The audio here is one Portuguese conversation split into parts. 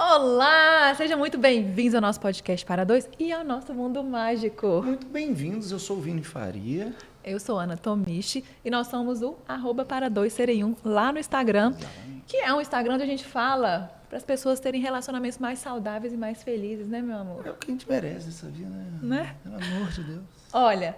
Olá, sejam muito bem-vindos ao nosso podcast Para Dois e ao nosso Mundo Mágico. Muito bem-vindos, eu sou o Vini Faria. Eu sou Ana Tomichi e nós somos o @para2serem1 lá no Instagram, que é um Instagram onde a gente fala para as pessoas terem relacionamentos mais saudáveis e mais felizes, né, meu amor? É o que a gente merece nessa vida, né? Pelo amor de Deus. Olha,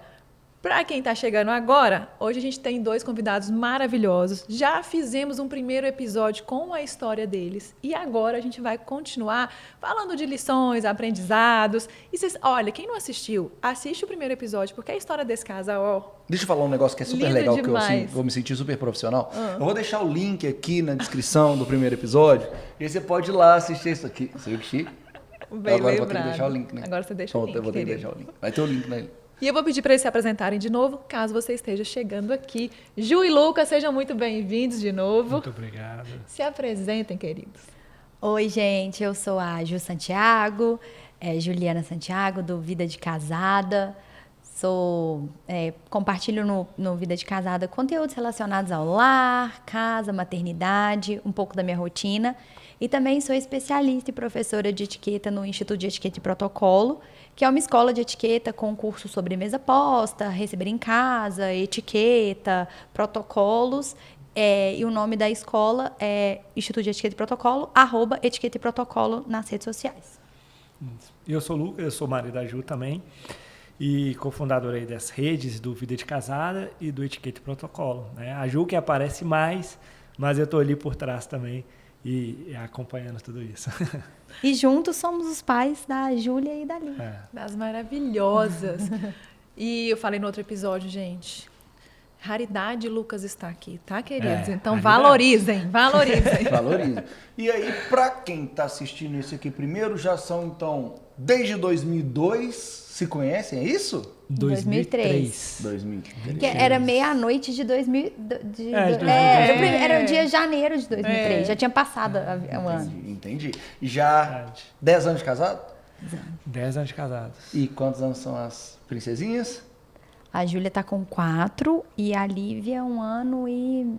para quem está chegando agora, hoje a gente tem 2 convidados maravilhosos. Já fizemos um primeiro episódio com a história deles e agora a gente vai continuar falando de lições, aprendizados. E vocês, olha, quem não assistiu, assiste o primeiro episódio, porque a história desse casal, ó... Deixa eu falar um negócio que é super lindo legal, demais. que eu assim, vou me sentir super profissional. Eu vou deixar o link aqui na descrição do primeiro episódio e aí você pode ir lá assistir isso aqui. Você viu que chique? Bem Agora eu vou ter que lembrado. deixar o link, né? Agora você deixa o link, Eu vou ter que querido. deixar o link. Vai ter o link, né? E eu vou pedir para eles se apresentarem de novo, caso você esteja chegando aqui. Ju e Lucas, sejam muito bem-vindos de novo. Muito obrigado. Se apresentem, queridos. Oi, gente, eu sou a Ju Santiago, Juliana Santiago, do Vida de Casada. Compartilho no Vida de Casada conteúdos relacionados ao lar, casa, maternidade, um pouco da minha rotina. E também sou especialista e professora de etiqueta no Instituto de Etiqueta e Protocolo, que é uma escola de etiqueta com curso sobre mesa posta, receber em casa, etiqueta, protocolos. E o nome da escola é Instituto de Etiqueta e Protocolo, @etiqueta e protocolo nas redes sociais. Eu sou o Lucas, eu sou marido da Ju também e cofundador aí das redes do Vida de Casada e do Etiqueta e Protocolo, né? A Ju que aparece mais, mas eu estou ali por trás também e acompanhando tudo isso. E juntos somos os pais da Júlia e da Lívia. Das maravilhosas. E eu falei no outro episódio, gente, raridade Lucas está aqui, tá, queridos? Então raridade. valorizem. Valoriza. E aí, pra quem tá assistindo isso aqui primeiro, já são, então, desde 2002, se conhecem, é isso? 2003. 2003. Que era meia-noite de 2000. Era o dia janeiro de 2003. Já tinha passado um ano. Entendi. E já 10 anos de casado? 10 anos de casados. E quantos anos são as princesinhas? A Júlia tá com 4 e a Lívia 1 ano e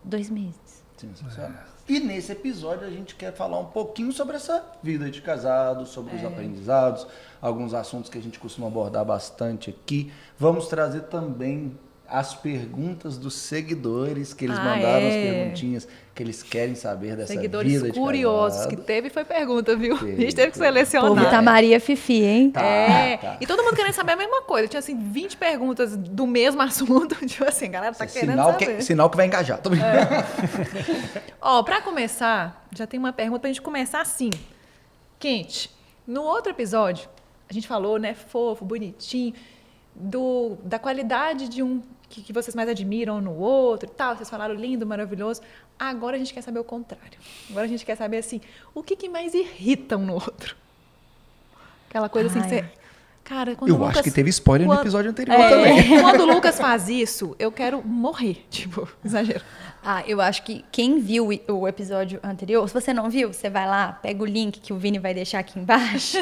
2 meses. Sensacional. E nesse episódio a gente quer falar um pouquinho sobre essa vida de casado, sobre os aprendizados, alguns assuntos que a gente costuma abordar bastante aqui. Vamos trazer também as perguntas dos seguidores, que eles mandaram as perguntinhas que eles querem saber dessa Seguidores vida de curiosos, casado. que teve foi pergunta, viu? Teve, A gente teve que teve. selecionar. Povo tá Maria Fifi, hein? Tá. E todo mundo querendo saber a mesma coisa. Tinha, assim, 20 perguntas do mesmo assunto. Tipo assim, a galera tá querendo saber. Sinal que vai engajar. Tô brincando. Ó, pra começar, já tem uma pergunta pra gente começar assim. Quente, no outro episódio, a gente falou, né, fofo, bonitinho, da qualidade de um que vocês mais admiram no outro e tal. Vocês falaram lindo, maravilhoso. Agora a gente quer saber o contrário. Agora a gente quer saber, assim, o que mais irrita um no outro. Aquela coisa assim que você... Cara, quando o Eu Lucas, acho que teve spoiler no quando- episódio anterior também. Quando o Lucas faz isso, eu quero morrer. Tipo, exagero. Eu acho que quem viu o episódio anterior, se você não viu, você vai lá, pega o link que o Vini vai deixar aqui embaixo.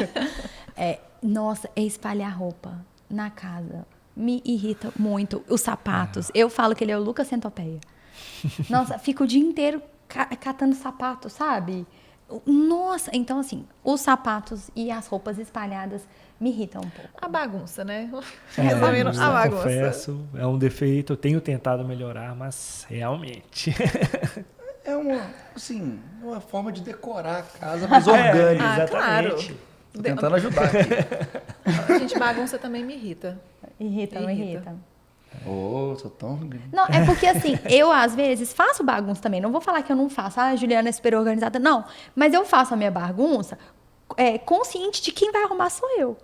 Nossa, é espalhar roupa na casa. Me irrita muito. Os sapatos. Eu falo que ele é o Lucas Centopeia. Nossa, fica o dia inteiro catando sapato, sabe? Nossa, então assim, os sapatos e as roupas espalhadas me irritam um pouco. A bagunça, né? Resumindo, a Eu bagunça. confesso, é um defeito, eu tenho tentado melhorar, mas realmente. É uma forma de decorar a casa mais orgânica. Exatamente. Tô tentando ajudar aqui. Gente, bagunça também me irrita. Irrita, não irrita? Sou tão... Não, é porque assim, eu às vezes faço bagunça também. Não vou falar que eu não faço. A Juliana é super organizada. Não, mas eu faço a minha bagunça consciente de quem vai arrumar sou eu.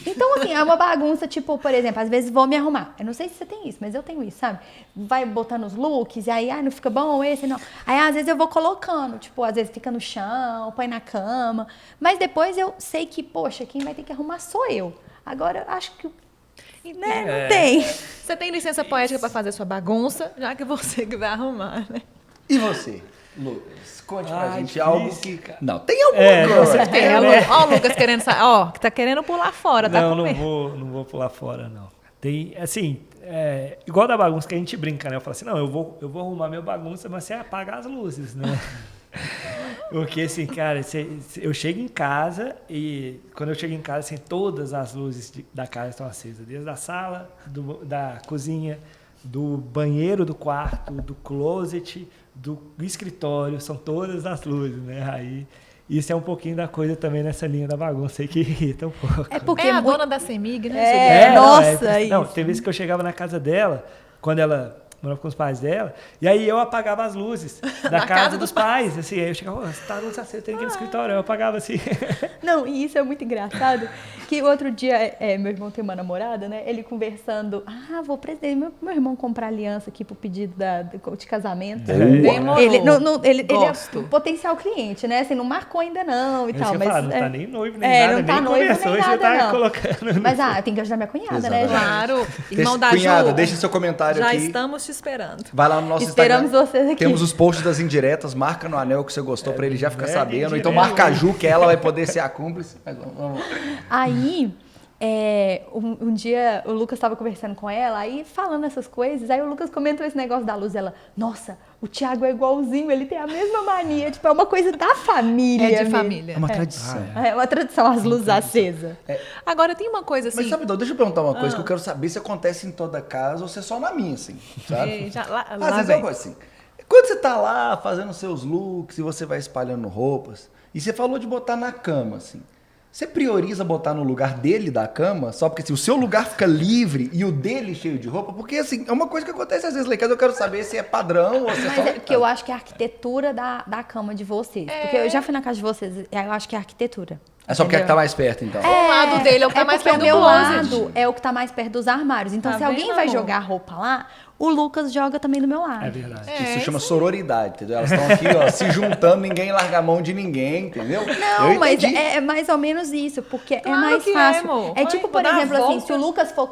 Então, assim, é uma bagunça, tipo, por exemplo, às vezes vou me arrumar. Eu não sei se você tem isso, mas eu tenho isso, sabe? Vai botando os looks, e aí, não fica bom esse, não. Aí, às vezes, eu vou colocando, tipo, às vezes fica no chão, põe na cama. Mas depois eu sei que, poxa, quem vai ter que arrumar sou eu. Agora, eu acho que, né, não tem. Você tem licença poética para fazer sua bagunça, já que você que vai arrumar, né? E você, Lucas? Conte pra gente difícil, algo que... cara. Não, tem alguma coisa. Ó, o Lucas querendo sair. Ó, que tá querendo pular fora, tá com Não medo. vou pular fora, não. Tem, assim, igual da bagunça que a gente brinca, né? Eu falo assim, não, eu vou arrumar minha bagunça, mas você apaga as luzes, né? Porque, assim, cara, eu chego em casa e quando eu chego em casa, assim, todas as luzes da casa estão acesas. Desde a sala, da cozinha, do banheiro do quarto, do closet, do escritório, são todas as luzes, né? Aí, isso é um pouquinho da coisa também nessa linha da bagunça aí que irrita um pouco. É porque É a dona da CEMIG, né? É, nossa, não, isso. tem vezes que eu chegava na casa dela, quando ela morava com os pais dela, e aí eu apagava as luzes da casa dos pais, assim, aí eu chegava, você tá luz acesa, tem que ir no escritório, eu apagava assim. Não, e isso é muito engraçado, que outro dia, meu irmão tem uma namorada, né, ele conversando, vou prestar meu irmão comprar aliança aqui pro pedido de casamento. Demorou. Ele Gosto. é potencial cliente, né, assim, não marcou ainda não e Aí tal, você mas... fala, não tá nem noivo, nem nada, não tá nem noivo, começou, nem e você nada, tá não. colocando... Mas, tem que ajudar minha cunhada, né, gente? Claro. Irmão da Cunhada, Ju, deixa seu comentário já aqui. estamos te esperando. Vai lá no nosso Esperamos Instagram. vocês aqui. Temos os posts das indiretas, marca no anel que você gostou pra ele já ficar sabendo. indireta. Então marca a Ju, que ela vai poder ser a cúmplice. Mas vamos. Aí, um dia o Lucas estava conversando com ela, aí falando essas coisas, aí o Lucas comentou esse negócio da luz, ela, nossa, o Thiago é igualzinho, ele tem a mesma mania, tipo, é uma coisa da família. É de mesmo. família. É uma tradição. É uma tradição, as luzes acesas. Agora tem uma coisa assim. Mas sabe, Dô, deixa eu perguntar uma coisa que eu quero saber se acontece em toda casa ou se é só na minha, assim, sabe? Lá Às vezes é vem. uma coisa assim. Quando você tá lá fazendo seus looks e você vai espalhando roupas, e você falou de botar na cama, assim. Você prioriza botar no lugar dele da cama, só porque assim, o seu lugar fica livre e o dele cheio de roupa? Porque assim, é uma coisa que acontece às vezes lá em casa, eu quero saber se é padrão ou se é Mas só... é porque eu acho que é a arquitetura da cama de vocês. Porque eu já fui na casa de vocês, eu acho que é a arquitetura. É só porque é que entendeu? tá mais perto, então. O lado dele é o que tá mais porque perto o do meu closet. lado é o que tá mais perto dos armários. Então, Tá se alguém vendo, vai amor? jogar roupa lá, o Lucas joga também do meu lado. É verdade. Isso chama sororidade, entendeu? Elas estão aqui, ó, se juntando, ninguém larga a mão de ninguém, entendeu? Não, Eu mas entendi. é mais ou menos isso, porque Claro é mais que é, fácil. amor. É Vai, tipo, vou por dar a exemplo, assim, volta. se o Lucas for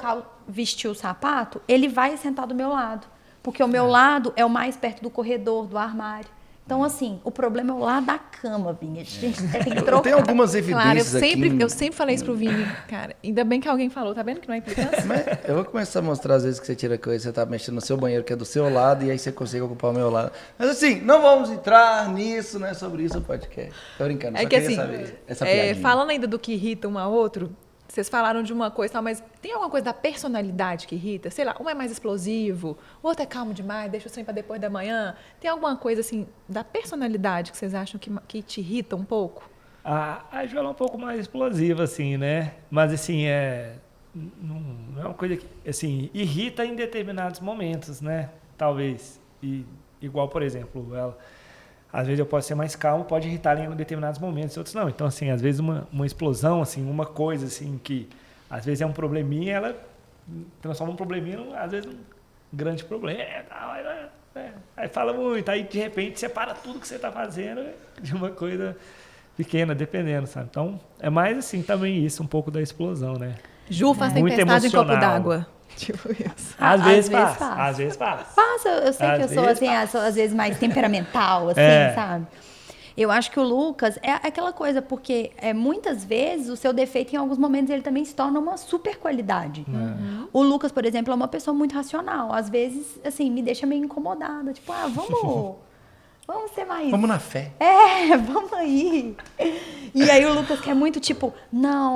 vestir o sapato, ele vai sentar do meu lado. Porque o meu lado é o mais perto do corredor, do armário. Então, assim, o problema é o lado da cama, Vinha. A gente tem que Eu trocar. tenho algumas Claro, evidências aqui. eu sempre falei isso pro Vini, cara. Ainda bem que alguém falou, tá vendo que não é implicância? Mas eu vou começar a mostrar às vezes que você tira coisa, você tá mexendo no seu banheiro, que é do seu lado, e aí você consegue ocupar o meu lado. Mas assim, não vamos entrar nisso, né? Sobre isso o podcast. Tô brincando, É só que queria assim, saber essa piadinha. falando ainda do que irrita um ao outro, vocês falaram de uma coisa e tal, mas tem alguma coisa da personalidade que irrita? Sei lá, um é mais explosivo, o outro é calmo demais, deixa o sonho pra depois da manhã. Tem alguma coisa assim da personalidade que vocês acham que te irrita um pouco? A Ju ela é um pouco mais explosiva, assim, né? Mas, assim, não é uma coisa que, assim, irrita em determinados momentos, né? Talvez. Igual, por exemplo, às vezes eu posso ser mais calmo, pode irritar em determinados momentos, outros não. Então, assim, às vezes uma explosão, assim, uma coisa, assim, que às vezes é um probleminha, ela transforma um probleminha, às vezes, um grande problema. Aí fala muito, aí de repente separa tudo que você está fazendo de uma coisa pequena, dependendo, sabe? Então, é mais assim também isso, um pouco da explosão, né? Ju faz Muito tempestade em copo emocional. d'água. Tipo isso. Às vezes vezes passa, passa. às vezes passa. Passa, eu sei que eu Às sou vezes assim, às vezes mais temperamental, assim, sabe? Eu acho que o Lucas é aquela coisa, porque muitas vezes o seu defeito, em alguns momentos, ele também se torna uma super qualidade. O Lucas, por exemplo, é uma pessoa muito racional. Às vezes, assim, me deixa meio incomodada. Tipo, vamos ser mais... Vamos na fé. Vamos aí. E aí o Lucas quer muito, tipo,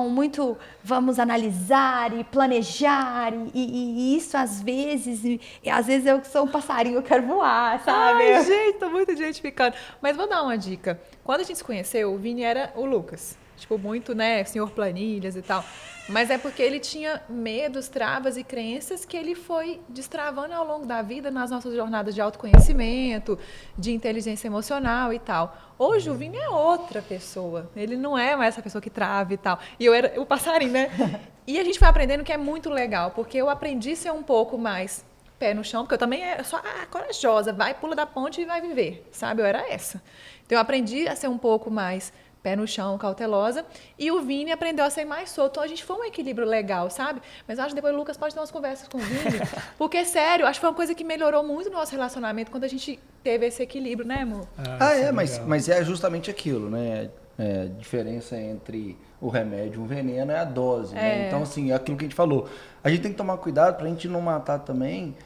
muito vamos analisar e planejar. E isso, às vezes eu sou um passarinho, eu quero voar, sabe? Ai, gente, tô muito identificando. Mas vou dar uma dica. Quando a gente se conheceu, o Vini era o Lucas. Tipo, muito, né, senhor planilhas e tal. Mas é porque ele tinha medos, travas e crenças que ele foi destravando ao longo da vida nas nossas jornadas de autoconhecimento, de inteligência emocional e tal. Hoje o Vini é outra pessoa. Ele não é mais essa pessoa que trava e tal. E eu era o passarinho, né? E a gente foi aprendendo que é muito legal, porque eu aprendi a ser um pouco mais pé no chão, porque eu também sou corajosa, vai, pula da ponte e vai viver, sabe? Eu era essa. Então eu aprendi a ser um pouco mais pé no chão, cautelosa, e o Vini aprendeu a ser mais solto. Então, a gente foi um equilíbrio legal, sabe? Mas eu acho que depois o Lucas pode ter umas conversas com o Vini, porque, sério, acho que foi uma coisa que melhorou muito no nosso relacionamento quando a gente teve esse equilíbrio, né, amor? Mas é justamente aquilo, né? A diferença entre o remédio e o veneno é a dose, né? Então, assim, é aquilo que a gente falou. A gente tem que tomar cuidado pra gente não matar também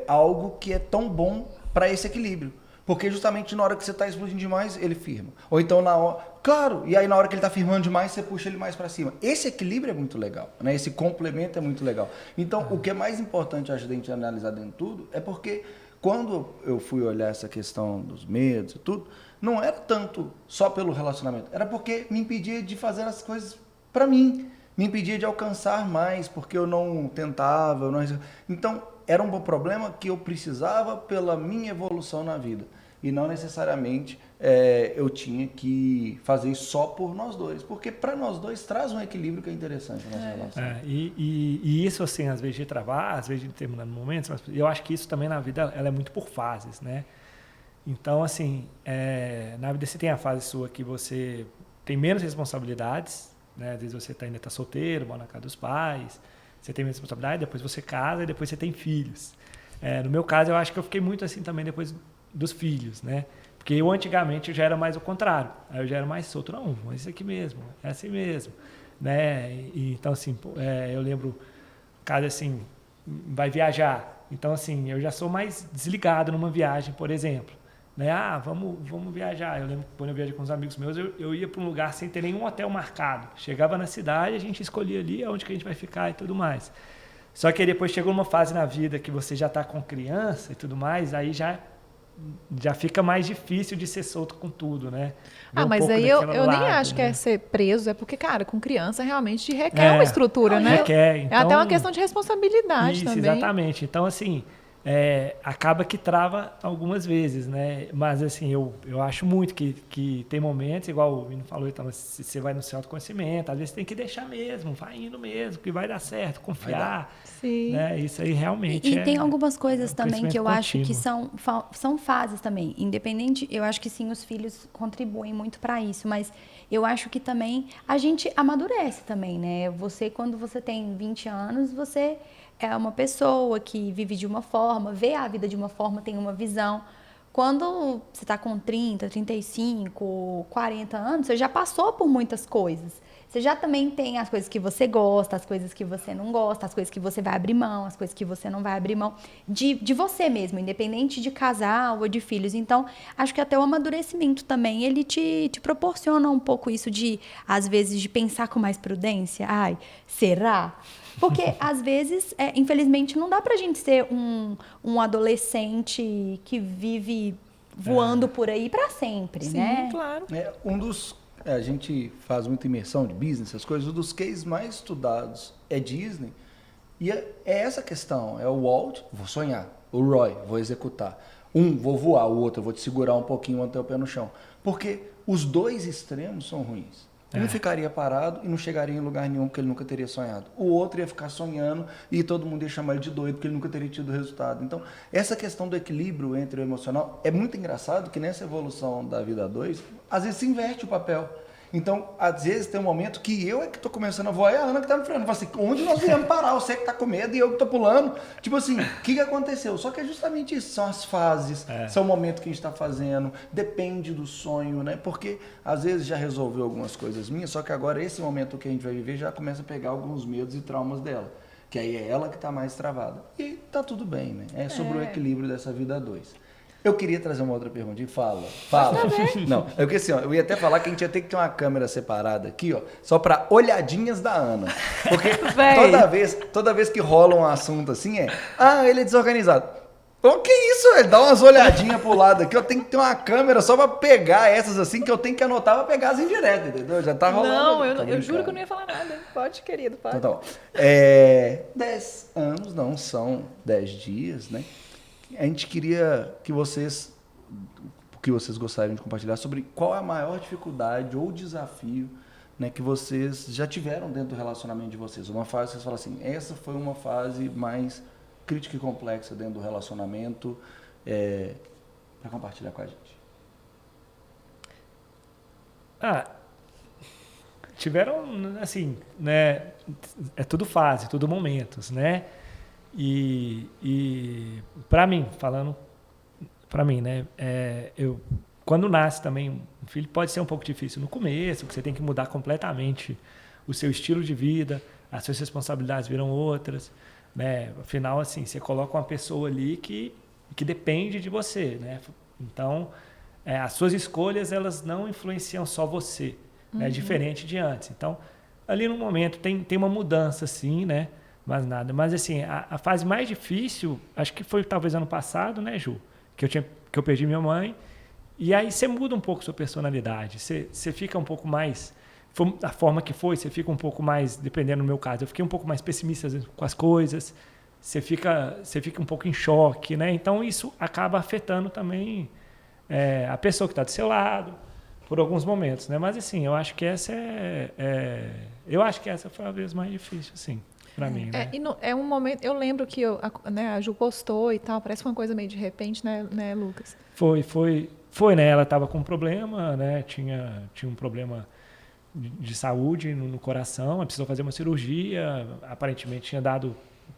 algo que é tão bom para esse equilíbrio. Porque justamente na hora que você está explodindo demais, ele firma. Ou então na hora... Claro, e aí na hora que ele está firmando demais, você puxa ele mais para cima. Esse equilíbrio é muito legal, né? Esse complemento é muito legal. Então, o que é mais importante, acho, da gente analisar dentro de tudo, é porque quando eu fui olhar essa questão dos medos e tudo, não era tanto só pelo relacionamento, era porque me impedia de fazer as coisas para mim, me impedia de alcançar mais, porque eu não tentava, eu não... Então, era um problema que eu precisava pela minha evolução na vida. E não necessariamente eu tinha que fazer isso só por nós dois. Porque para nós dois traz um equilíbrio que é interessante na nossa relação. E isso, assim, às vezes de travar, às vezes de terminar no momento, mas eu acho que isso também na vida ela é muito por fases, né? Então, assim, na vida você tem a fase sua que você tem menos responsabilidades, né? Às vezes você ainda está solteiro, mora na casa dos pais, você tem menos responsabilidade, depois você casa e depois você tem filhos. No meu caso, eu acho que eu fiquei muito assim também depois dos filhos, né? Porque eu antigamente eu já era mais o contrário. Aí eu já era mais solto, não, é isso aqui mesmo, é assim mesmo, né? Então, assim, eu lembro, caso assim, vai viajar. Então, assim, eu já sou mais desligado numa viagem, por exemplo. Né? Vamos viajar. Eu lembro que quando eu viajei com os amigos meus, eu ia para um lugar sem ter nenhum hotel marcado. Chegava na cidade, a gente escolhia ali onde que a gente vai ficar e tudo mais. Só que aí depois chegou uma fase na vida que você já está com criança e tudo mais, aí já fica mais difícil de ser solto com tudo, né? Mas aí eu nem acho que é ser preso, é porque, cara, com criança realmente requer uma estrutura, né? Requer. Então, é até uma questão de responsabilidade isso, também. Exatamente. Então, assim, acaba que trava algumas vezes, né? Mas, assim, eu acho muito que tem momentos, igual o Vini falou, então, se você vai no seu autoconhecimento, às vezes tem que deixar mesmo, vai indo mesmo, que vai dar certo, confiar. Sim. Né? Isso aí realmente E tem algumas coisas também que eu acho que contínuo. são fases também. Independente, eu acho que sim, os filhos contribuem muito para isso, mas eu acho que também a gente amadurece também, né? Quando você tem 20 anos, você é uma pessoa que vive de uma forma, vê a vida de uma forma, tem uma visão. Quando você está com 30, 35, 40 anos, você já passou por muitas coisas. Você já também tem as coisas que você gosta, as coisas que você não gosta, as coisas que você vai abrir mão, as coisas que você não vai abrir mão, de você mesmo, independente de casal ou de filhos. Então, acho que até o amadurecimento também, ele te proporciona um pouco isso de, às vezes, de pensar com mais prudência. Ai, será? Porque, às vezes, infelizmente, não dá pra gente ser um adolescente que vive voando por aí pra sempre, né? Sim, claro. A gente faz muita imersão de business, essas coisas. Um dos cases mais estudados é Disney. E é essa questão. É o Walt, vou sonhar. O Roy, vou executar. Vou voar. O outro, eu vou te segurar um pouquinho, manter o pé no chão. Porque os dois extremos são ruins. Um ficaria parado e não chegaria em lugar nenhum porque ele nunca teria sonhado. O outro ia ficar sonhando e todo mundo ia chamar ele de doido porque ele nunca teria tido resultado. Então, essa questão do equilíbrio entre o emocional é muito engraçado que nessa evolução da vida 2, às vezes se inverte o papel. Então, às vezes tem um momento que eu é que estou começando a voar e a Ana que está me freando. Fala assim, onde nós viemos parar? Você que está com medo e eu que estou pulando. Tipo assim, o que aconteceu? Só que é justamente isso, são as fases, são o momento que a gente está fazendo, depende do sonho, né? Porque às vezes já resolveu algumas coisas minhas, só que agora esse momento que a gente vai viver já começa a pegar alguns medos e traumas dela. Que aí é ela que está mais travada. E tá tudo bem, né? É sobre o equilíbrio dessa vida 2. Eu queria trazer uma outra pergunta. Fala. Não, é porque assim, ó, eu ia até falar que a gente ia ter que ter uma câmera separada aqui, ó, só para olhadinhas da Ana. Porque toda vez que rola um assunto assim ele é desorganizado. O que isso, velho? Dá umas olhadinhas pro lado aqui, eu tenho que ter uma câmera só para pegar essas assim, que eu tenho que anotar para pegar as indiretas, entendeu? Já tá rolando. Não, eu juro que eu não ia falar nada. Pode, querido, pode. Então, 10 anos não são 10 dias, né? A gente queria que vocês gostariam de compartilhar sobre qual é a maior dificuldade ou desafio, né, que vocês já tiveram dentro do relacionamento de vocês. Uma fase que vocês falam assim, essa foi uma fase mais crítica e complexa dentro do relacionamento, para compartilhar com a gente. Tiveram, assim, né, é tudo fase, tudo momentos, né? E para mim, falando para mim, né, quando nasce também um filho pode ser um pouco difícil no começo, porque você tem que mudar completamente o seu estilo de vida, as suas responsabilidades viram outras, né? Afinal, assim, você coloca uma pessoa ali que depende de você, né? Então, as suas escolhas, elas não influenciam só você. É diferente de antes. Então, ali no momento tem uma mudança, sim, né? Mas nada. Mas, assim, a fase mais difícil, acho que foi talvez ano passado, né, Ju? Que eu perdi minha mãe. E aí você muda um pouco sua personalidade. Você fica um pouco mais... A forma que foi, você fica um pouco mais... Dependendo do meu caso, eu fiquei um pouco mais pessimista às vezes, com as coisas. Você fica um pouco em choque, né? Então, isso acaba afetando também a pessoa que está do seu lado, por alguns momentos, né? Mas, assim, eu acho que essa foi a vez mais difícil, assim, para mim, né? É um momento... Eu lembro que a Ju postou e tal, parece uma coisa meio de repente, né, Lucas? Foi, né? Ela estava com um problema, né? Tinha um problema de saúde no coração, ela precisou fazer uma cirurgia, aparentemente tinha dado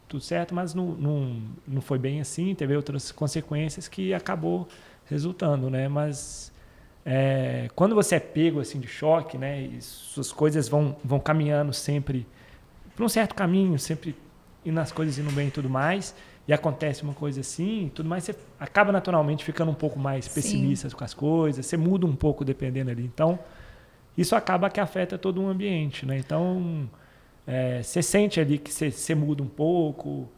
tudo certo, mas não foi bem assim, teve outras consequências que acabou resultando, né? Mas quando você é pego assim de choque, né? E suas coisas vão caminhando sempre para um certo caminho, sempre indo as coisas indo bem e tudo mais, e acontece uma coisa assim, tudo mais, você acaba naturalmente ficando um pouco mais pessimista com as coisas, você muda um pouco dependendo ali. Então, isso acaba que afeta todo o ambiente, né? Então, você sente ali que você muda um pouco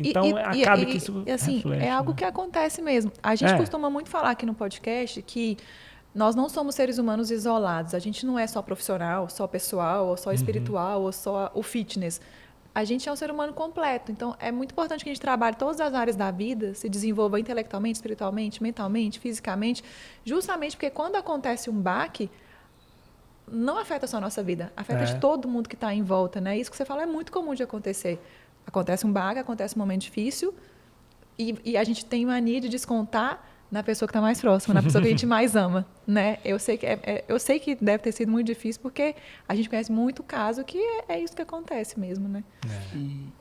então acaba que isso assim, reflete, é algo né? que acontece mesmo. A gente costuma muito falar aqui no podcast que nós não somos seres humanos isolados. A gente não é só profissional, só pessoal, ou só espiritual, ou só o fitness. A gente é um ser humano completo. Então, é muito importante que a gente trabalhe todas as áreas da vida, se desenvolva intelectualmente, espiritualmente, mentalmente, fisicamente, justamente porque quando acontece um baque, não afeta só a nossa vida, afeta de todo mundo que está em volta, né? Isso que você fala é muito comum de acontecer. Acontece um baque, acontece um momento difícil e a gente tem mania de descontar na pessoa que está mais próxima, na pessoa que a gente mais ama, né? Eu sei que deve ter sido muito difícil porque a gente conhece muito caso que é isso que acontece mesmo, né?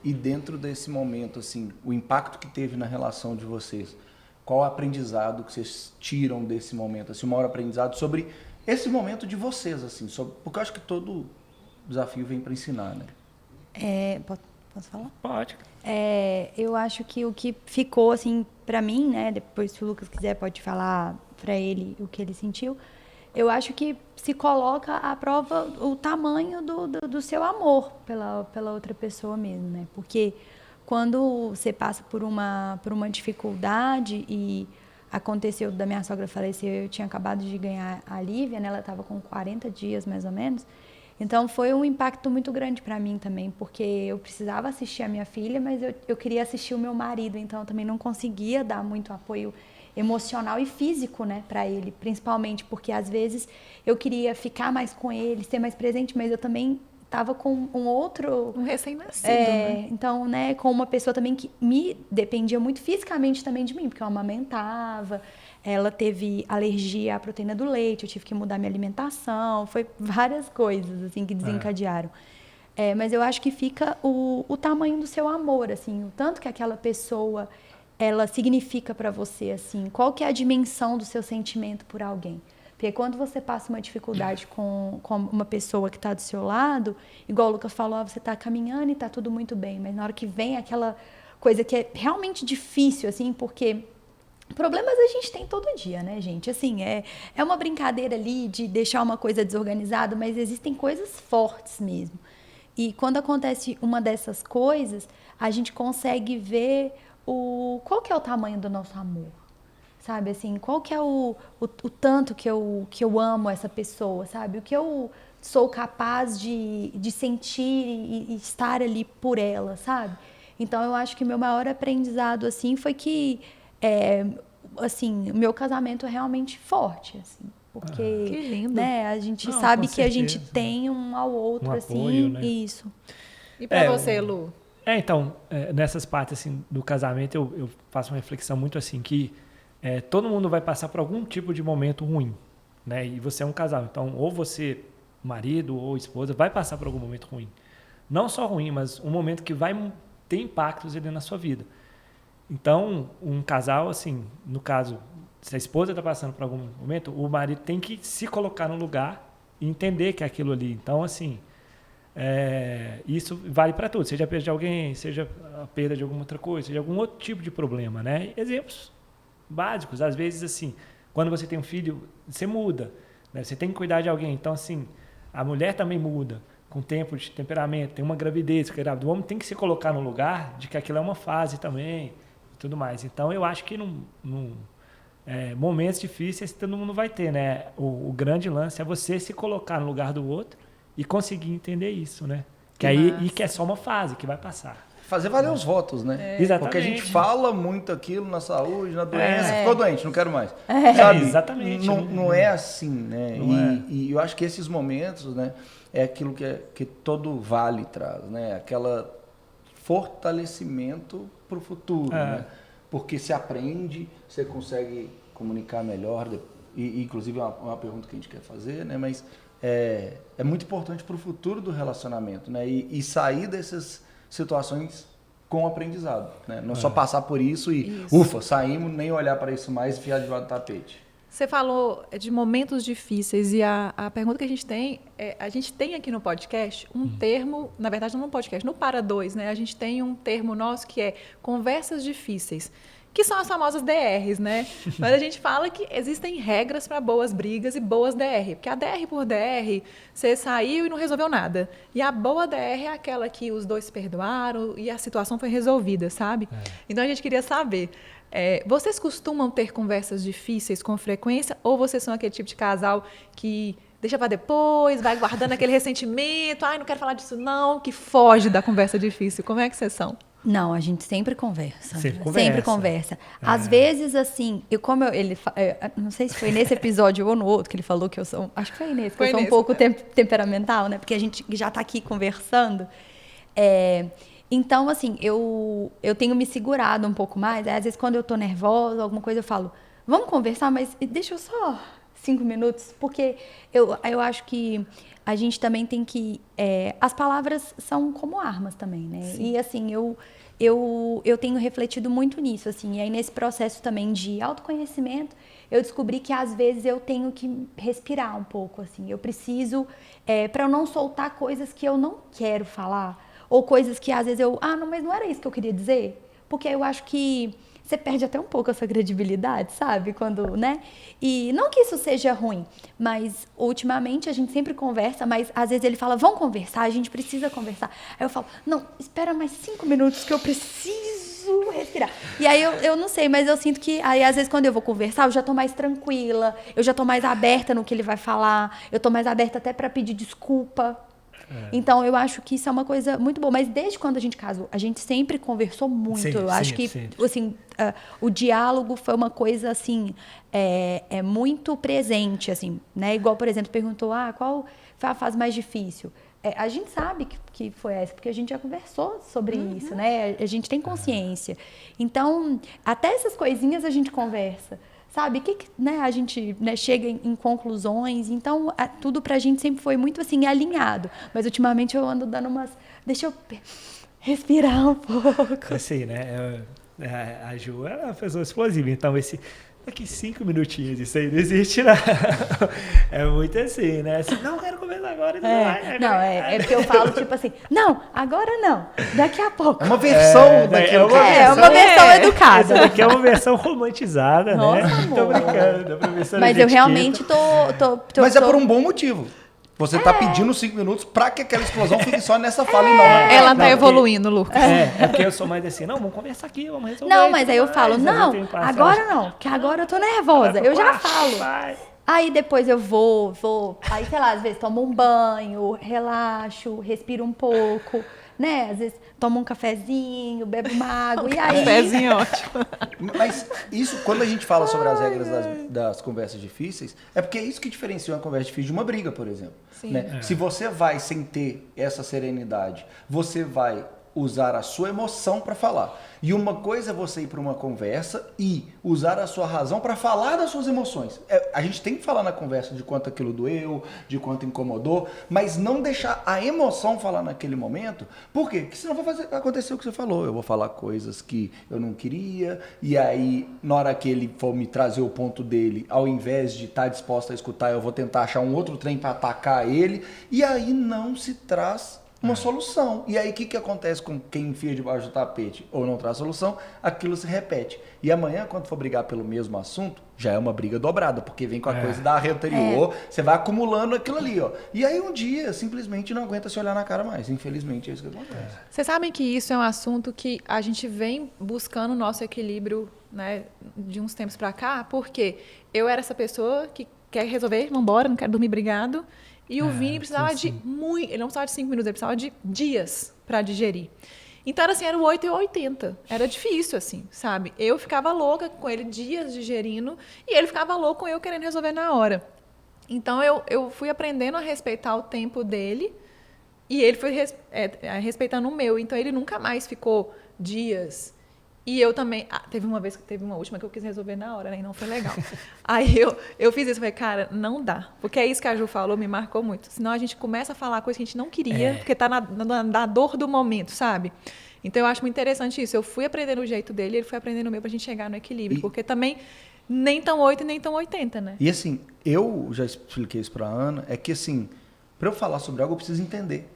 E dentro desse momento, assim, o impacto que teve na relação de vocês, qual o aprendizado que vocês tiram desse momento? Assim, o maior aprendizado sobre esse momento de vocês, assim, porque eu acho que todo desafio vem para ensinar, né? Posso falar? Pode. Eu acho que o que ficou, assim, para mim, né? Depois, se o Lucas quiser, pode falar para ele o que ele sentiu. Eu acho que se coloca à prova o tamanho do seu amor pela outra pessoa mesmo, né? Porque quando você passa por uma dificuldade e aconteceu da minha sogra falecer, eu tinha acabado de ganhar a Lívia, né? Ela estava com 40 dias, mais ou menos. Então, foi um impacto muito grande para mim também, porque eu precisava assistir a minha filha, mas eu queria assistir o meu marido, então eu também não conseguia dar muito apoio emocional e físico, né, para ele, principalmente porque às vezes eu queria ficar mais com ele, ser mais presente, mas eu também estava com um recém-nascido, né? Então, né, com uma pessoa também que me dependia muito fisicamente também de mim, porque eu amamentava, ela teve alergia à proteína do leite, eu tive que mudar minha alimentação, foi várias coisas, assim, que desencadearam. Mas eu acho que fica o tamanho do seu amor, assim, o tanto que aquela pessoa, ela significa para você, assim, qual que é a dimensão do seu sentimento por alguém. Porque quando você passa uma dificuldade com uma pessoa que está do seu lado, igual o Lucas falou, você está caminhando e está tudo muito bem, mas na hora que vem aquela coisa que é realmente difícil, assim, porque problemas a gente tem todo dia, né, gente? Assim, é uma brincadeira ali de deixar uma coisa desorganizada, mas existem coisas fortes mesmo. E quando acontece uma dessas coisas, a gente consegue ver qual que é o tamanho do nosso amor. Sabe, assim, qual que é o tanto que eu amo essa pessoa, sabe? O que eu sou capaz de sentir e estar ali por ela, sabe? Então, eu acho que meu maior aprendizado, assim, foi que, assim, o meu casamento é realmente forte, assim. Porque, que lindo. né, a gente sabe que a gente certeza, tem um ao outro, um assim, apoio, né? Isso. E para você, Lu? Então, nessas partes, assim, do casamento, eu faço uma reflexão muito, assim, que todo mundo vai passar por algum tipo de momento ruim, né? E você é um casal, então ou você, marido ou esposa, vai passar por algum momento ruim. Não só ruim, mas um momento que vai ter impactos ali na sua vida. Então, um casal, assim, no caso, se a esposa está passando por algum momento, o marido tem que se colocar no lugar e entender que é aquilo ali. Então, assim, isso vale para tudo. Seja a perda de alguém, seja a perda de alguma outra coisa, seja algum outro tipo de problema, né? Exemplos básicos. Às vezes, assim, quando você tem um filho, você muda, né? Você tem que cuidar de alguém. Então, assim, a mulher também muda com tempo de temperamento, tem uma gravidez, o homem tem que se colocar no lugar de que aquilo é uma fase também e tudo mais. Então, eu acho que momentos difíceis todo mundo vai ter, né? O grande lance é você se colocar no lugar do outro e conseguir entender isso, né? Que é só uma fase que vai passar. Fazer valer os votos, né? Exatamente. Porque a gente fala muito aquilo na saúde, na doença, ficou doente, não quero mais. Sabe? Exatamente. Não é assim, né? Não e eu acho que esses momentos, né, é aquilo que todo vale traz, né? Aquela fortalecimento para o futuro, né? Porque se aprende, você consegue comunicar melhor, e inclusive é uma pergunta que a gente quer fazer, né? Mas é muito importante para o futuro do relacionamento, né? E sair dessas situações com aprendizado, né? Não só passar por isso e ufa, saímos, nem olhar para isso mais e enfiar debaixo do tapete. Você falou de momentos difíceis e a pergunta que a gente tem aqui no podcast um termo, na verdade não no podcast, no Para Dois, né? A gente tem um termo nosso que é conversas difíceis, que são as famosas DRs, né? Mas a gente fala que existem regras para boas brigas e boas DR. Porque a DR por DR, você saiu e não resolveu nada. E a boa DR é aquela que os dois se perdoaram e a situação foi resolvida, sabe? Então a gente queria saber, vocês costumam ter conversas difíceis com frequência ou vocês são aquele tipo de casal que deixa para depois, vai guardando aquele ressentimento, não quero falar disso não, que foge da conversa difícil? Como é que vocês são? Não, a gente sempre conversa. Sempre conversa. Às vezes, assim, não sei se foi nesse episódio ou no outro que ele falou que eu sou, acho que foi nesse, que eu sou um pouco temperamental, né? Porque a gente já tá aqui conversando. Então, assim, eu tenho me segurado um pouco mais. Às vezes, quando eu tô nervosa, alguma coisa, eu falo, vamos conversar, mas deixa eu só 5 minutos, porque eu acho que a gente também tem que... as palavras são como armas também, né? Sim. E, assim, eu tenho refletido muito nisso, assim. E aí, nesse processo também de autoconhecimento, eu descobri que, às vezes, eu tenho que respirar um pouco, assim. Eu preciso... para eu não soltar coisas que eu não quero falar. Ou coisas que, às vezes, não, mas não era isso que eu queria dizer. Porque eu acho que... você perde até um pouco essa credibilidade, sabe? Quando, né? E não que isso seja ruim, mas ultimamente a gente sempre conversa, mas às vezes ele fala, vamos conversar, a gente precisa conversar. Aí eu falo, não, espera mais 5 minutos que eu preciso respirar. E aí eu não sei, mas eu sinto que aí às vezes quando eu vou conversar, eu já tô mais tranquila, eu já tô mais aberta no que ele vai falar, eu tô mais aberta até para pedir desculpa. Então, eu acho que isso é uma coisa muito boa. Mas desde quando a gente casou, a gente sempre conversou muito. Eu acho que assim, o diálogo foi uma coisa assim, muito presente. Assim, né? Igual, por exemplo, perguntou qual foi a fase mais difícil. A gente sabe que foi essa, porque a gente já conversou sobre isso, né? A gente tem consciência. Então, até essas coisinhas a gente conversa. Sabe, né, a gente, né, chega em conclusões, então tudo pra gente sempre foi muito assim, alinhado. Mas ultimamente eu ando dando deixa eu respirar um pouco. Assim, né, a Ju é uma pessoa explosiva, então daqui 5 minutinhos, isso aí não existe, não. É muito assim, né? Assim, não, quero comer agora. É porque eu falo tipo assim, não, agora não, daqui a pouco. É uma versão daquilo. É uma versão educada. Essa daqui é uma versão romantizada, nossa, né? Amor. Tô brincando. Mas eu realmente tô Mas é por um bom motivo. Você tá pedindo 5 minutos pra que aquela explosão fique só nessa fala e não. Ela tá evoluindo, Lucas. É porque eu sou mais assim, não, vamos conversar aqui, vamos resolver. Não, mas aí eu falo, não, agora não, porque agora eu tô nervosa. Eu já falo. Aí depois eu vou, aí sei lá, às vezes tomo um banho, relaxo, respiro um pouco, né? Às vezes tomo um cafezinho, bebo uma água, e aí... Cafezinho é ótimo. Mas isso, quando a gente fala sobre as regras das conversas difíceis, é porque é isso que diferencia uma conversa difícil de uma briga, por exemplo. Né? Se você vai sem ter essa serenidade, você vai usar a sua emoção para falar. E uma coisa é você ir para uma conversa e usar a sua razão para falar das suas emoções. A gente tem que falar na conversa de quanto aquilo doeu, de quanto incomodou, mas não deixar a emoção falar naquele momento. Por quê? Porque senão vai acontecer o que você falou. Eu vou falar coisas que eu não queria, e aí, na hora que ele for me trazer o ponto dele, ao invés de estar disposto a escutar, eu vou tentar achar um outro trem para atacar ele, e aí não se traz uma solução. E aí, o que acontece com quem enfia debaixo do tapete ou não traz solução? Aquilo se repete. E amanhã, quando for brigar pelo mesmo assunto, já é uma briga dobrada, porque vem com a coisa da anterior, você vai acumulando aquilo ali, ó. E aí, um dia, simplesmente não aguenta se olhar na cara mais. Infelizmente, é isso que acontece. Vocês sabem que isso é um assunto que a gente vem buscando o nosso equilíbrio, né, de uns tempos pra cá, porque eu era essa pessoa que quer resolver, vambora, não quero dormir, obrigado. E o Vini precisava de muito... Ele não precisava de 5 minutos, ele precisava de dias para digerir. Então, era assim, era o 8 e 80. Era difícil, assim, sabe? Eu ficava louca com ele dias digerindo e ele ficava louco com eu querendo resolver na hora. Então, eu fui aprendendo a respeitar o tempo dele e ele foi respeitando o meu. Então, ele nunca mais ficou dias. E eu também... teve uma última que eu quis resolver na hora, né? E não foi legal. Aí eu fiz isso. Falei, cara, não dá. Porque é isso que a Ju falou, me marcou muito. Senão a gente começa a falar coisa que a gente não queria, porque tá na dor do momento, sabe? Então eu acho muito interessante isso. Eu fui aprendendo o jeito dele, ele foi aprendendo o meu pra gente chegar no equilíbrio. Porque também nem tão 8 e nem tão 80, né? E assim, eu já expliquei isso pra Ana, é que assim, pra eu falar sobre algo eu preciso entender.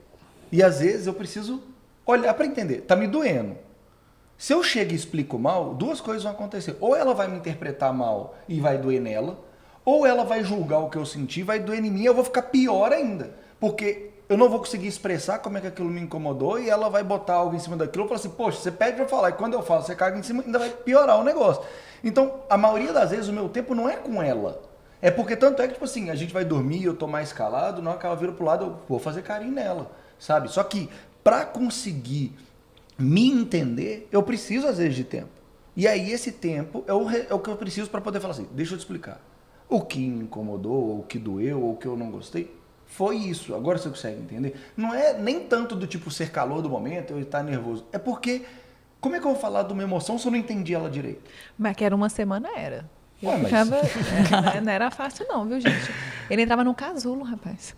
E às vezes eu preciso olhar pra entender. Tá me doendo. Se eu chego e explico mal, 2 coisas vão acontecer. Ou ela vai me interpretar mal e vai doer nela, ou ela vai julgar o que eu senti, vai doer em mim e eu vou ficar pior ainda. Porque eu não vou conseguir expressar como é que aquilo me incomodou e ela vai botar algo em cima daquilo e falar assim, poxa, você pede pra eu falar e quando eu falo, você caga em cima, ainda vai piorar o negócio. Então, a maioria das vezes o meu tempo não é com ela. É porque tanto é que, tipo assim, a gente vai dormir, eu tô mais calado, na hora que ela vira pro lado, eu vou fazer carinho nela, sabe? Só que pra conseguir me entender, eu preciso às vezes de tempo. E aí esse tempo é o que eu preciso para poder falar assim, deixa eu te explicar. O que me incomodou, ou o que doeu, ou o que eu não gostei, foi isso. Agora você consegue entender? Não é nem tanto do tipo ser calor do momento, eu estar nervoso. É porque, como é que eu vou falar de uma emoção se eu não entendi ela direito? Mas que era uma semana, era. Eu Ué, mas... ficava, não era fácil não, viu, gente? Ele entrava num casulo, rapaz.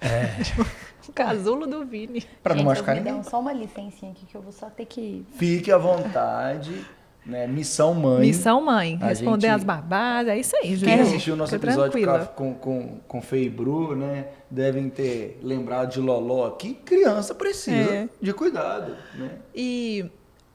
O casulo do Vini. Pra não machucar Me ninguém. dão só uma licencinha aqui que eu vou só ter que... Fique à vontade, né? Missão mãe. Missão mãe. A Responder gente- as babás, é isso aí, Ju. Quem assistiu o nosso Fica episódio tranquila. com Fê e Bru, né? Devem ter lembrado de Loló aqui. Criança precisa de cuidado, né? E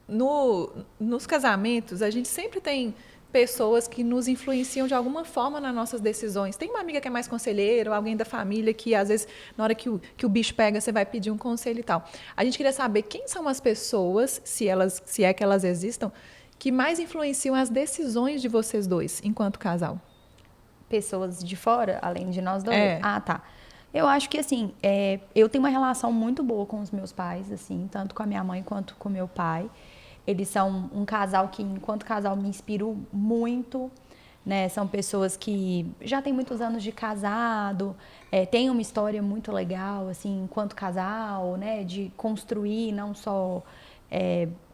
nos casamentos, a gente sempre tem pessoas que nos influenciam de alguma forma nas nossas decisões. Tem uma amiga que é mais conselheira, ou alguém da família que, às vezes, na hora que o bicho pega, você vai pedir um conselho e tal. A gente queria saber quem são as pessoas, se é que elas existam, que mais influenciam as decisões de vocês dois, enquanto casal. Pessoas de fora, além de nós dois? É. Ah, tá. Eu acho que, assim, eu tenho uma relação muito boa com os meus pais, assim, tanto com a minha mãe quanto com o meu pai. Eles são um casal que, enquanto casal, me inspiro muito, né? São pessoas que já têm muitos anos de casado, têm uma história muito legal, assim, enquanto casal, né? De construir não só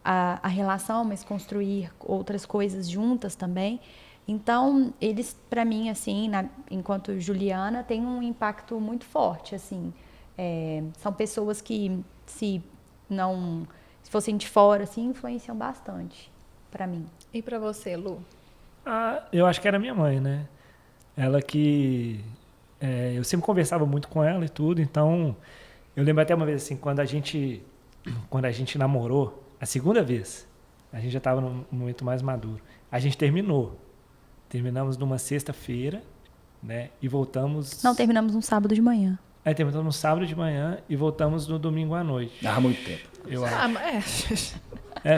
a relação, mas construir outras coisas juntas também. Então, eles, para mim, assim, enquanto Juliana, têm um impacto muito forte, assim. São pessoas que, se fossem de fora, assim, influenciam bastante para mim. E para você, Lu? Eu acho que era minha mãe, né? Ela que... eu sempre conversava muito com ela e tudo, então... Eu lembro até uma vez, assim, quando a gente namorou, a segunda vez, a gente já estava num momento mais maduro. A gente terminamos numa sexta-feira, né? E voltamos... Não, terminamos no sábado de manhã. Aí terminamos no sábado de manhã e voltamos no domingo à noite. Muito tempo. Eu acho. Mas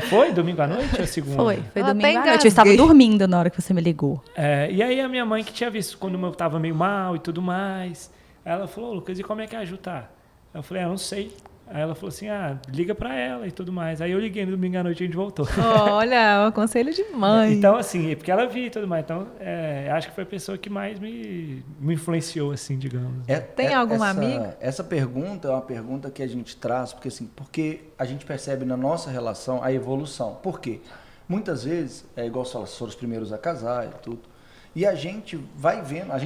Foi domingo à noite ou segunda? Foi Ela domingo até à noite. Eu estava engasguei. dormindo na hora que você me ligou. E aí a minha mãe, que tinha visto quando eu estava meio mal e tudo mais, ela falou, Lucas, e como é que a Ju tá? Eu falei, eu não sei. Aí ela falou assim, liga pra ela e tudo mais. Aí eu liguei no domingo à noite e a gente voltou. olha, o conselho de mãe. Então, assim, porque ela via e tudo mais. Então, acho que foi a pessoa que mais me influenciou, assim, digamos. Tem alguma amiga? Essa pergunta é uma pergunta que a gente traz, porque a gente percebe na nossa relação a evolução. Por quê? Muitas vezes, igual você fala, foram os primeiros a casar e tudo. E a gente vai vendo, a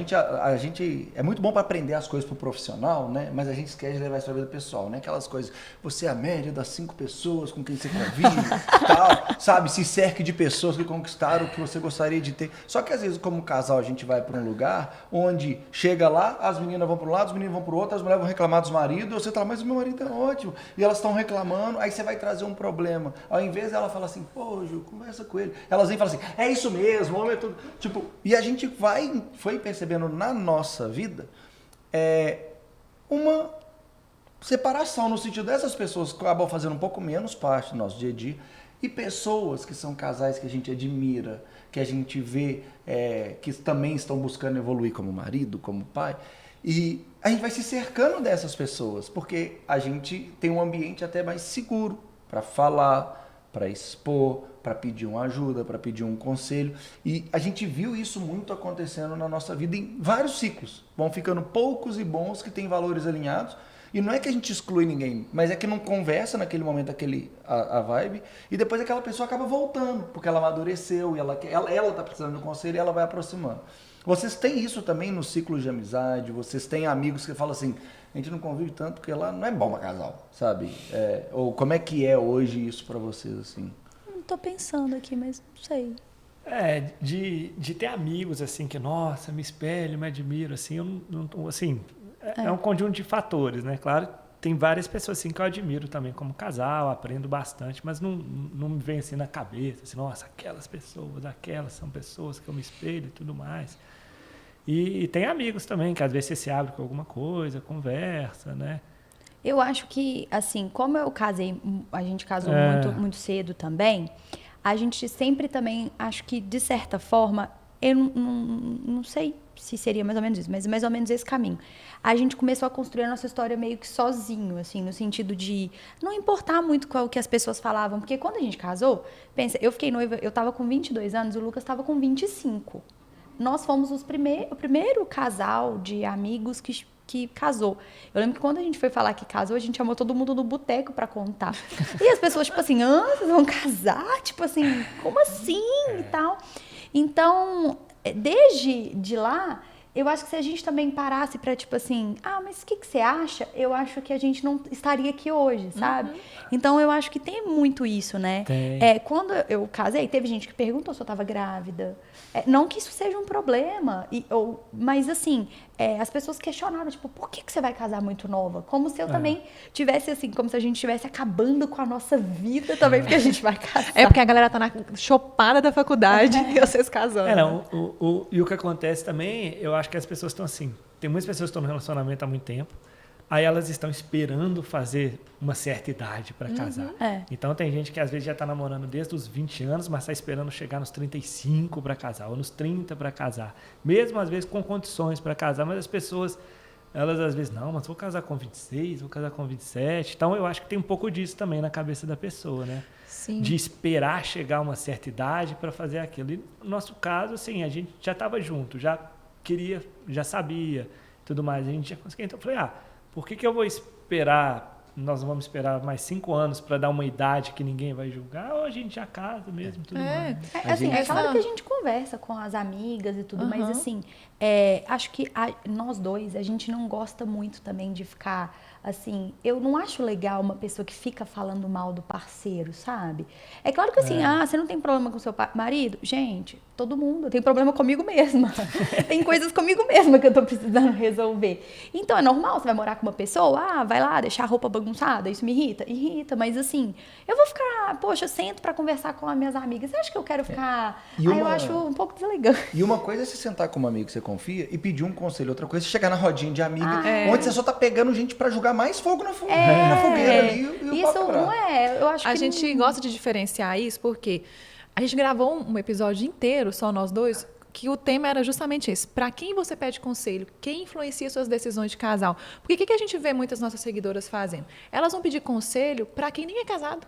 gente é muito bom para aprender as coisas pro profissional, né? Mas a gente esquece de levar isso pra vida pessoal, né? Aquelas coisas, você é a média das 5 pessoas com quem você convive, tal, sabe? Se cerque de pessoas que conquistaram o que você gostaria de ter. Só que às vezes, como casal, a gente vai para um lugar onde chega lá, as meninas vão para um lado, os meninos vão para o outro, as mulheres vão reclamar dos maridos, você fala, mas o meu marido é ótimo. E elas estão reclamando, aí você vai trazer um problema. Ao invés dela falar assim, pô, Ju, conversa com ele. Elas vêm e falam assim, é isso mesmo, homem é tudo. Tipo, e a gente foi percebendo na nossa vida uma separação, no sentido dessas pessoas que acabam fazendo um pouco menos parte do nosso dia a dia e pessoas que são casais que a gente admira, que a gente vê que também estão buscando evoluir como marido, como pai. E a gente vai se cercando dessas pessoas, porque a gente tem um ambiente até mais seguro para falar, para expor, para pedir uma ajuda, para pedir um conselho. E a gente viu isso muito acontecendo na nossa vida em vários ciclos. Vão ficando poucos e bons que têm valores alinhados. E não é que a gente exclui ninguém, mas é que não conversa naquele momento a vibe. E depois aquela pessoa acaba voltando, porque ela amadureceu, e ela tá precisando de um conselho e ela vai aproximando. Vocês têm isso também no ciclo de amizade? Vocês têm amigos que falam assim, a gente não convive tanto porque lá não é bom pra casal, sabe? Ou como é que é hoje isso pra vocês, assim? Não tô pensando aqui, mas não sei. De ter amigos, assim, que, nossa, me espelho, me admiro, assim, eu não assim, é um conjunto de fatores, né? Claro, tem várias pessoas, assim, que eu admiro também como casal, aprendo bastante, mas não me vem, assim, na cabeça, assim, nossa, aquelas são pessoas que eu me espelho e tudo mais. E tem amigos também, que às vezes você se abre com alguma coisa, conversa, né? Eu acho que, assim, como eu casei, a gente casou muito cedo também, a gente sempre também, acho que, de certa forma, eu não sei se seria mais ou menos isso, mas mais ou menos esse caminho. A gente começou a construir a nossa história meio que sozinho, assim, no sentido de não importar muito com o que as pessoas falavam, porque quando a gente casou, pensa, eu fiquei noiva, eu tava com 22 anos, o Lucas tava com 25. Nós fomos o primeiro casal de amigos que casou. Eu lembro que quando a gente foi falar que casou, a gente chamou todo mundo no boteco pra contar. E as pessoas, tipo assim, vocês vão casar? Tipo assim, como assim? E tal. Então, desde de lá, eu acho que se a gente também parasse pra, tipo assim, mas o que você acha? Eu acho que a gente não estaria aqui hoje, sabe? Então, eu acho que tem muito isso, né? Quando eu casei, teve gente que perguntou se eu tava grávida. Não que isso seja um problema, mas assim, as pessoas questionaram, tipo, por que você vai casar muito nova? Como se eu também tivesse assim, como se a gente estivesse acabando com a nossa vida também, porque a gente vai casar. É porque a galera tá na chopada da faculdade e vocês casando. E o que acontece também, eu acho que as pessoas estão assim, tem muitas pessoas que estão no relacionamento há muito tempo, aí elas estão esperando fazer uma certa idade para casar. Então tem gente que às vezes já está namorando desde os 20 anos, mas está esperando chegar nos 35 para casar, ou nos 30 para casar. Mesmo às vezes com condições para casar, mas as pessoas, elas às vezes, não, mas vou casar com 26, vou casar com 27. Então eu acho que tem um pouco disso também na cabeça da pessoa, né? Sim. De esperar chegar a uma certa idade para fazer aquilo. E no nosso caso, assim, a gente já estava junto, já queria, já sabia, tudo mais. A gente já conseguia. Então eu falei, por que eu vou esperar, nós vamos esperar mais 5 anos para dar uma idade que ninguém vai julgar, ou a gente já casa mesmo, tudo mais. É claro que a gente conversa com as amigas e tudo, mas assim, acho que nós dois, a gente não gosta muito também de ficar, assim, eu não acho legal uma pessoa que fica falando mal do parceiro, sabe? É claro que assim, você não tem problema com seu marido? Gente, todo mundo tem problema comigo mesma. Tem coisas comigo mesma que eu tô precisando resolver. Então é normal, você vai morar com uma pessoa, vai lá, deixar a roupa bagunçada, isso me irrita? Irrita, mas assim, eu vou ficar, poxa, eu sento pra conversar com as minhas amigas, você acha que eu quero ficar... eu acho um pouco deselegante. E uma coisa é você sentar com um amigo que você confia e pedir um conselho, outra coisa é chegar na rodinha de amiga, onde você só tá pegando gente pra jogar mais fogo na fogueira ali. E isso não eu acho que a gente gosta de diferenciar isso porque a gente gravou um episódio inteiro, só nós dois, que o tema era justamente esse. Para quem você pede conselho? Quem influencia suas decisões de casal? Porque o que a gente vê muitas nossas seguidoras fazendo? Elas vão pedir conselho para quem nem é casado.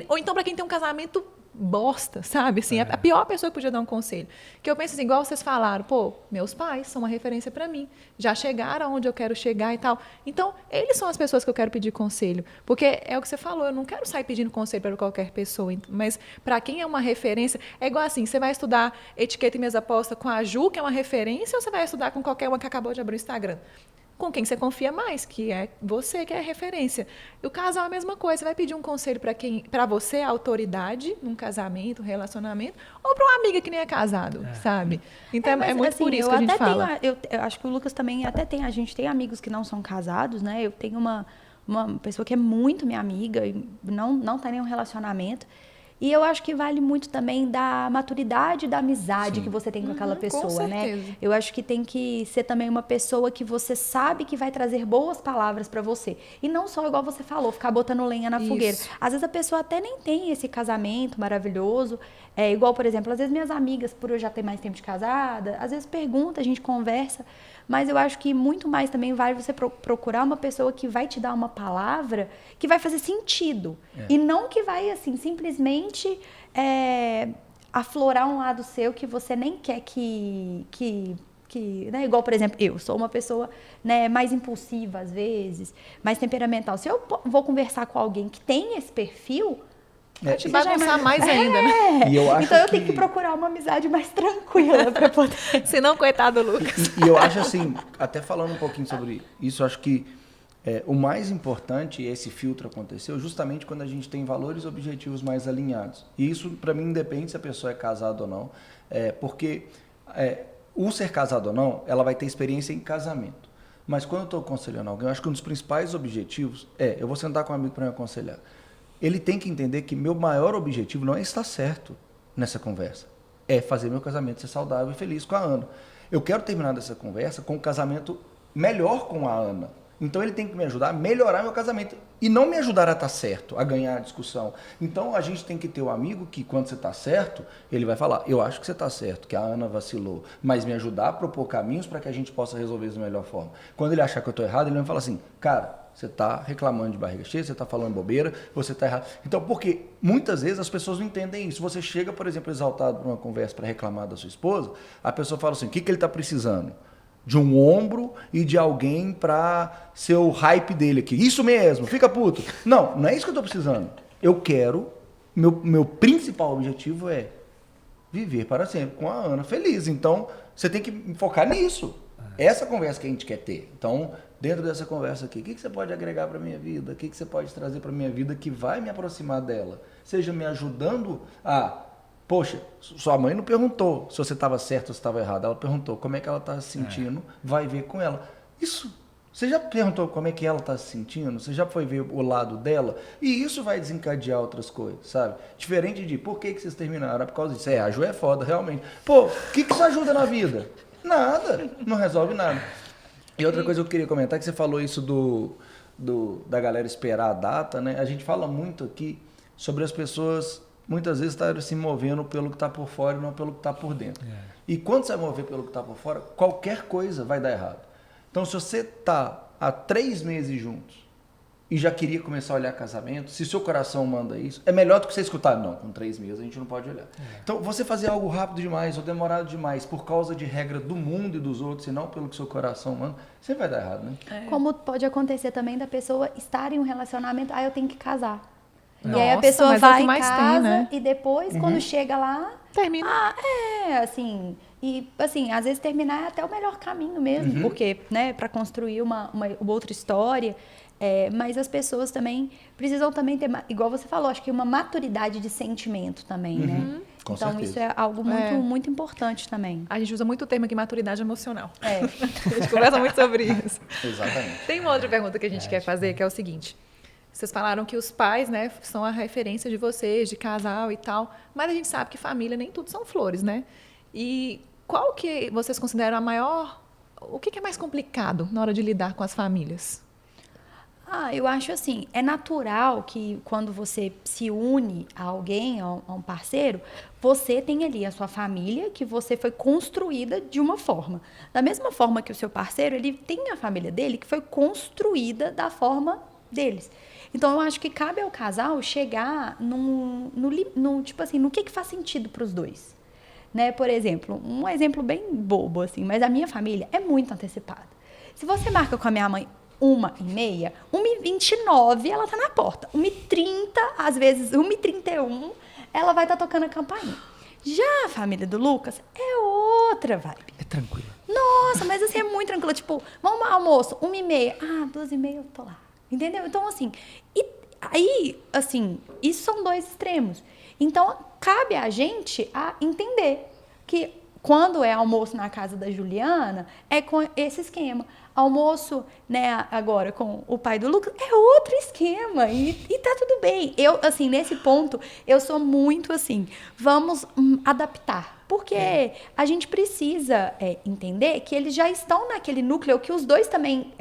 Ou então para quem tem um casamento bosta, sabe? Assim, a pior pessoa que podia dar um conselho. Que eu penso assim, igual vocês falaram, pô, meus pais são uma referência para mim. Já chegaram onde eu quero chegar e tal. Então, eles são as pessoas que eu quero pedir conselho. Porque é o que você falou, eu não quero sair pedindo conselho para qualquer pessoa. Mas para quem é uma referência, é igual assim, você vai estudar etiqueta e mesa posta com a Ju, que é uma referência, ou você vai estudar com qualquer uma que acabou de abrir o Instagram? Com quem você confia mais, que é você, que é a referência. E o casal é a mesma coisa. Você vai pedir um conselho para você, a autoridade, num casamento, um relacionamento, ou para uma amiga que nem é casado, sabe? Então mas, é muito assim, por isso que a gente fala. eu acho que o Lucas também até tem, a gente tem amigos que não são casados, né? Eu tenho uma pessoa que é muito minha amiga e não tá em nenhum relacionamento. E eu acho que vale muito também da maturidade, da amizade que você tem com aquela pessoa, né? Eu acho que tem que ser também uma pessoa que você sabe que vai trazer boas palavras pra você. E não só, igual você falou, ficar botando lenha na fogueira. Às vezes a pessoa até nem tem esse casamento maravilhoso. É igual, por exemplo, às vezes minhas amigas, por eu já ter mais tempo de casada, às vezes pergunta, a gente conversa. Mas eu acho que muito mais também vale você procurar uma pessoa que vai te dar uma palavra que vai fazer sentido. E não que vai, assim, simplesmente aflorar um lado seu que você nem quer que né? Igual, por exemplo, eu sou uma pessoa, né, mais impulsiva às vezes, mais temperamental. Se eu vou conversar com alguém que tem esse perfil... Vai te bagunçar mais ainda, né? E eu acho então eu tenho que procurar uma amizade mais tranquila para poder... Senão, coitado do Lucas. E eu acho assim, até falando um pouquinho sobre isso, eu acho que o mais importante, esse filtro aconteceu justamente quando a gente tem valores e objetivos mais alinhados. E isso, para mim, independe se a pessoa é casada ou não, porque o ser casado ou não, ela vai ter experiência em casamento. Mas quando eu estou aconselhando alguém, eu acho que um dos principais objetivos eu vou sentar com um amigo para me aconselhar. Ele tem que entender que meu maior objetivo não é estar certo nessa conversa. É fazer meu casamento ser saudável e feliz com a Ana. Eu quero terminar dessa conversa com um casamento melhor com a Ana. Então ele tem que me ajudar a melhorar meu casamento e não me ajudar a estar certo, a ganhar a discussão. Então a gente tem que ter um amigo que quando você está certo, ele vai falar, eu acho que você está certo, que a Ana vacilou, mas me ajudar a propor caminhos para que a gente possa resolver isso da melhor forma. Quando ele achar que eu estou errado, ele vai falar assim, cara, você está reclamando de barriga cheia, você está falando bobeira, você está errado. Então, porque muitas vezes as pessoas não entendem isso. Você chega, por exemplo, exaltado para uma conversa para reclamar da sua esposa, a pessoa fala assim, o que ele está precisando? De um ombro e de alguém para ser o hype dele aqui. Isso mesmo, fica puto. Não, não é isso que eu estou precisando. Eu quero, meu principal objetivo é viver para sempre com a Ana feliz. Então, você tem que focar nisso. Essa conversa que a gente quer ter. Então, dentro dessa conversa aqui, o que você pode agregar para a minha vida? O que você pode trazer para a minha vida que vai me aproximar dela? Seja me ajudando a... Poxa, sua mãe não perguntou se você estava certo ou se estava errado. Ela perguntou como é que ela está se sentindo, vai ver com ela. Isso, você já perguntou como é que ela está se sentindo? Você já foi ver o lado dela? E isso vai desencadear outras coisas, sabe? Diferente de, por que vocês terminaram? É por causa disso. A Ju é foda, realmente. Pô, o que isso ajuda na vida? Nada, não resolve nada. E outra coisa que eu queria comentar, que você falou isso da galera esperar a data, né? A gente fala muito aqui sobre as pessoas... muitas vezes está se movendo pelo que está por fora e não pelo que está por dentro. E quando você vai mover pelo que está por fora, qualquer coisa vai dar errado. Então, se você está há 3 meses juntos e já queria começar a olhar casamento, se seu coração manda isso, é melhor do que você escutar, não, com 3 meses a gente não pode olhar. Então, você fazer algo rápido demais ou demorado demais por causa de regra do mundo e dos outros e não pelo que seu coração manda, sempre vai dar errado, né? Como pode acontecer também da pessoa estar em um relacionamento, eu tenho que casar. Nossa, e aí a pessoa vai em casa tem, né? e depois, quando chega lá... Termina. Assim... E, assim, às vezes terminar é até o melhor caminho mesmo, porque, né, para construir uma outra história. Mas as pessoas também precisam também ter, igual você falou, acho que uma maturidade de sentimento também, né? Com então, certeza. isso é algo muito, muito importante também. A gente usa muito o termo aqui, maturidade emocional. A gente conversa muito sobre isso. Exatamente. Tem uma outra pergunta que a gente quer fazer, que é o seguinte. Vocês falaram que os pais, né, são a referência de vocês, de casal e tal, mas a gente sabe que família nem tudo são flores, né? E qual que vocês consideram a maior... O que é mais complicado na hora de lidar com as famílias? Eu acho assim, é natural que quando você se une a alguém, a um parceiro, você tem ali a sua família, que você foi construída de uma forma. Da mesma forma que o seu parceiro, ele tem a família dele, que foi construída da forma deles. Então, eu acho que cabe ao casal chegar tipo assim, no que faz sentido para os dois. Né? Por exemplo, um exemplo bem bobo, assim, mas a minha família é muito antecipada. Se você marca com a minha mãe 1h30, 1h29 ela tá na porta. 1h30, às vezes 1h31, ela vai estar tocando a campainha. Já a família do Lucas é outra vibe. É tranquilo. Nossa, mas assim, é muito tranquilo. Tipo, vamos ao almoço, 1h30. 2h30 eu tô lá. Entendeu? Então, assim, e aí, assim, isso são dois extremos. Então, cabe a gente a entender que quando é almoço na casa da Juliana, é com esse esquema. Almoço, né, agora com o pai do Lucas, é outro esquema. E tá tudo bem. Eu, assim, nesse ponto, eu sou muito assim, vamos adaptar. Porque a gente precisa entender que eles já estão naquele núcleo que os dois também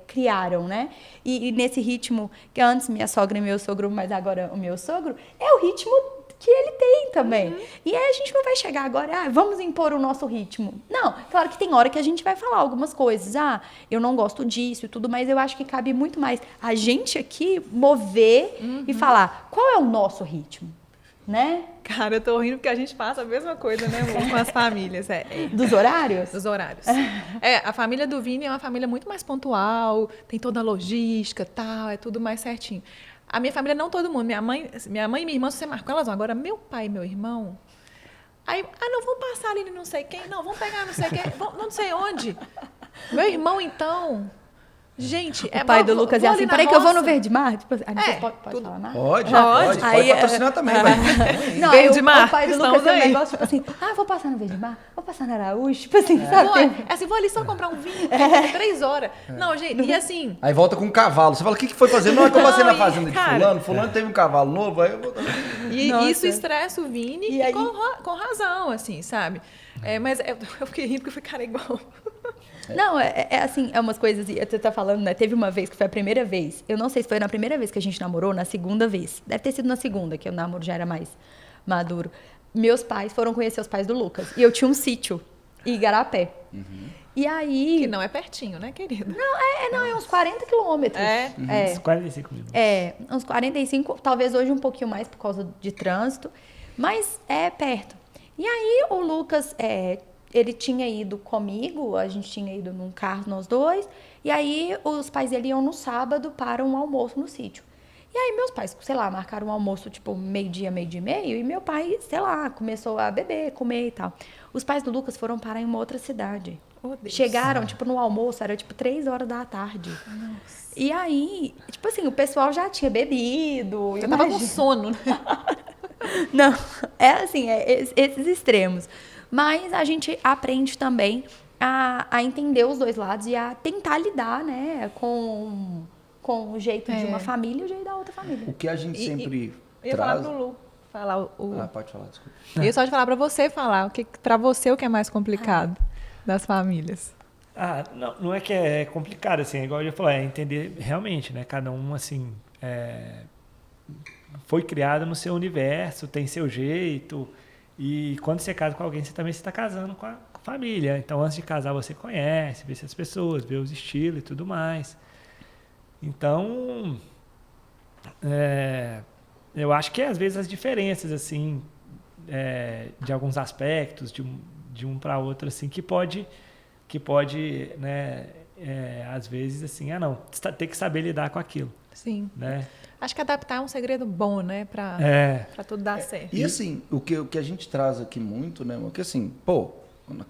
criaram, né? E nesse ritmo, que antes minha sogra e meu sogro, mas agora o meu sogro, é o ritmo que ele tem também. E aí a gente não vai chegar agora, vamos impor o nosso ritmo. Não, claro que tem hora que a gente vai falar algumas coisas. Eu não gosto disso e tudo, mas eu acho que cabe muito mais a gente aqui mover e falar qual é o nosso ritmo, né? Cara, eu tô rindo porque a gente passa a mesma coisa, né, amor, com as famílias. Dos horários? Dos horários. A família do Vini é uma família muito mais pontual, tem toda a logística, tal, é tudo mais certinho. A minha família, não todo mundo. Minha mãe e minha irmã, se você marcou, elas vão. Agora, meu pai e meu irmão... Aí, não, vamos passar ali não sei quem. Não, vamos pegar não sei quem. Não sei onde. Meu irmão, então... Gente, o pai do Lucas é assim, peraí que eu vou no Verde Mar. Tipo, pode falar nada? Pode aí, patrocinar também. Não, Verde Mar, o pai do Lucas é um negócio, tipo assim, vou passar no Verde Mar, vou passar no Araújo, tipo assim, sabe? Vou ali só comprar um vinho, 3 horas. Não, gente, e assim... Aí volta com um cavalo. Você fala, o que foi fazer? Não, é que eu passei na fazenda de fulano teve um cavalo novo, aí eu vou... E isso estressa o Vini, e aí... com razão, assim, sabe? Mas eu fiquei rindo porque eu falei, cara, igual... Não, assim, é umas coisas, você tá falando, né? Teve uma vez que foi a primeira vez, eu não sei se foi na primeira vez que a gente namorou, na segunda vez. Deve ter sido na segunda, que o namoro já era mais maduro. Meus pais foram conhecer os pais do Lucas. E eu tinha um sítio em Igarapé. E aí... Que não é pertinho, né, querida? Não, é uns 40 quilômetros. Uns 45 minutos. Uns 45, talvez hoje um pouquinho mais por causa de trânsito, mas é perto. E aí o Lucas... ele tinha ido comigo, a gente tinha ido num carro, nós dois, e aí os pais dele iam no sábado para um almoço no sítio. E aí meus pais, sei lá, marcaram um almoço tipo meio-dia, meio-dia e meio, e meu pai, sei lá, começou a beber, comer e tal. Os pais do Lucas foram parar em uma outra cidade. Oh, Deus. Chegaram, tipo, no almoço, era tipo 3 horas da tarde. Nossa. E aí, tipo assim, o pessoal já tinha bebido. Eu tava com sono, né? Não, assim, esses extremos. Mas a gente aprende também a entender os dois lados e a tentar lidar, né, com o jeito de uma família e o jeito da outra família. O que a gente sempre eu ia traz... falar pro Lu. Pode falar, desculpa. Eu ia só te falar pra você falar, pra você o que é mais complicado das famílias. Não é que é complicado, assim, igual eu já falei, é entender realmente, né, cada um, assim, foi criado no seu universo, tem seu jeito... E quando você casa com alguém, você também está casando com a família. Então, antes de casar, você conhece, vê as pessoas, vê os estilos e tudo mais. Então, eu acho que às vezes as diferenças, assim, de alguns aspectos, de um para outro, assim, que pode né, às vezes, assim, ter que saber lidar com aquilo. Sim. Né? Acho que adaptar é um segredo bom, né? Pra tudo dar certo. E assim, o que a gente traz aqui muito, né? Porque assim,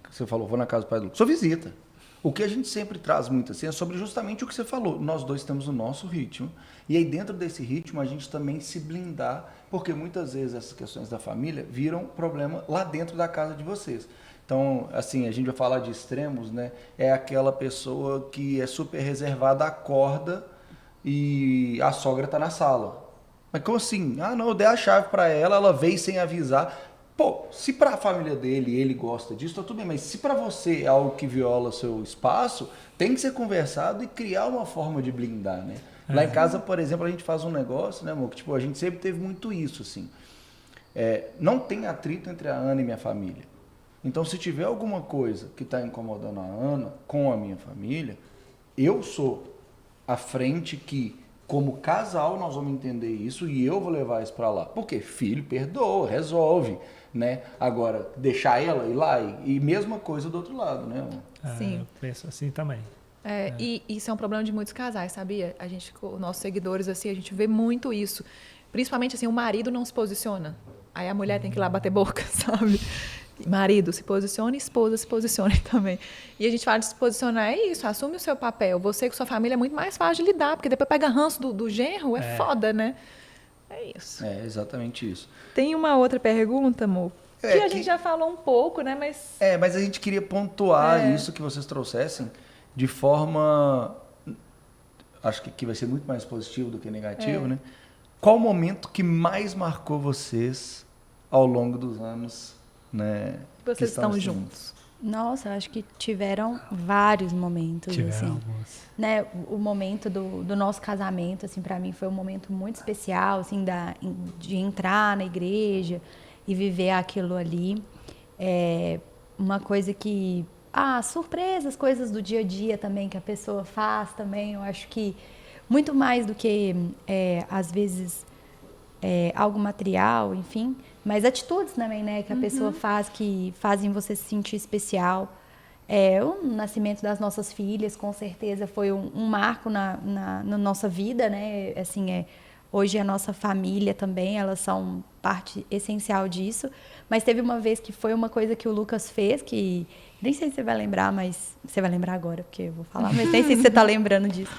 você falou, vou na casa do pai do Lucas, sou visita. O que a gente sempre traz muito assim é sobre justamente o que você falou. Nós dois temos o nosso ritmo. E aí dentro desse ritmo a gente também se blindar, porque muitas vezes essas questões da família viram problema lá dentro da casa de vocês. Então, assim, a gente vai falar de extremos, né? É aquela pessoa que é super reservada, acorda e a sogra tá na sala. Mas como assim? Não, eu dei a chave para ela, ela veio sem avisar. Se para a família dele ele gosta disso, tá tudo bem, mas se para você é algo que viola seu espaço, tem que ser conversado e criar uma forma de blindar, né? Lá em casa, por exemplo, a gente faz um negócio, né, amor, que tipo, a gente sempre teve muito isso, assim. Não tem atrito entre a Ana e minha família. Então, se tiver alguma coisa que está incomodando a Ana com a minha família, eu sou a frente que como casal, nós vamos entender isso e eu vou levar isso para lá. Porque filho perdoa, resolve, né? Agora, deixar ela ir lá e mesma coisa do outro lado, né? Sim. Eu penso assim também. E isso é um problema de muitos casais, sabia? A gente, com os nossos seguidores, assim, a gente vê muito isso. Principalmente, assim, o marido não se posiciona. Aí a mulher tem que ir lá bater boca, sabe? Marido se posiciona e esposa se posiciona também. E a gente fala de se posicionar, é isso, assume o seu papel. Você com sua família é muito mais fácil de lidar, porque depois pega ranço do genro, é foda, né? É isso. É exatamente isso. Tem uma outra pergunta, amor, que a que- gente já falou um pouco, né? Mas Mas a gente queria pontuar isso que vocês trouxessem de forma, acho que aqui vai ser muito mais positivo do que negativo, né? Qual o momento que mais marcou vocês ao longo dos anos, né? que vocês estão assim? juntos. Nossa, eu acho que tiveram vários momentos, Tiveram assim. alguns. Né, o momento do nosso casamento, assim, para mim foi um momento muito especial, assim, de entrar na igreja e viver aquilo ali. É uma coisa que... surpresas, coisas do dia a dia também que a pessoa faz também. Eu acho que muito mais do que, às vezes, algo material, enfim, mas atitudes também, né, que a pessoa faz que fazem você se sentir especial. O nascimento das nossas filhas, com certeza, foi um marco na nossa vida, né? Assim, hoje a nossa família também, elas são parte essencial disso. Mas teve uma vez que foi uma coisa que o Lucas fez, que nem sei se você vai lembrar, mas você vai lembrar agora, porque eu vou falar, mas nem sei se você está lembrando disso.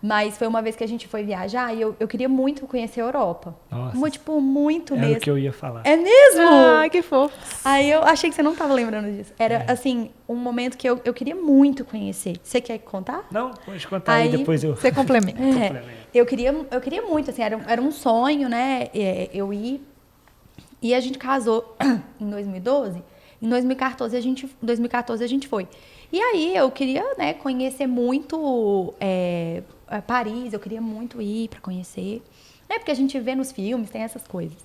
Mas foi uma vez que a gente foi viajar e eu queria muito conhecer a Europa. Nossa. Muito Era mesmo. o que eu ia falar. É mesmo? Ai, que fofo. Aí eu achei que você não estava lembrando disso. Era, assim, um momento que eu queria muito conhecer. Você quer contar? Não, pode contar aí, depois eu... Você complementa. complemento. Eu queria muito, assim, era um sonho, né? Eu ir. E a gente casou em 2012. Em 2014 a gente foi. E aí eu queria, né, conhecer muito Paris. Eu queria muito ir para conhecer. Né, porque a gente vê nos filmes, tem essas coisas.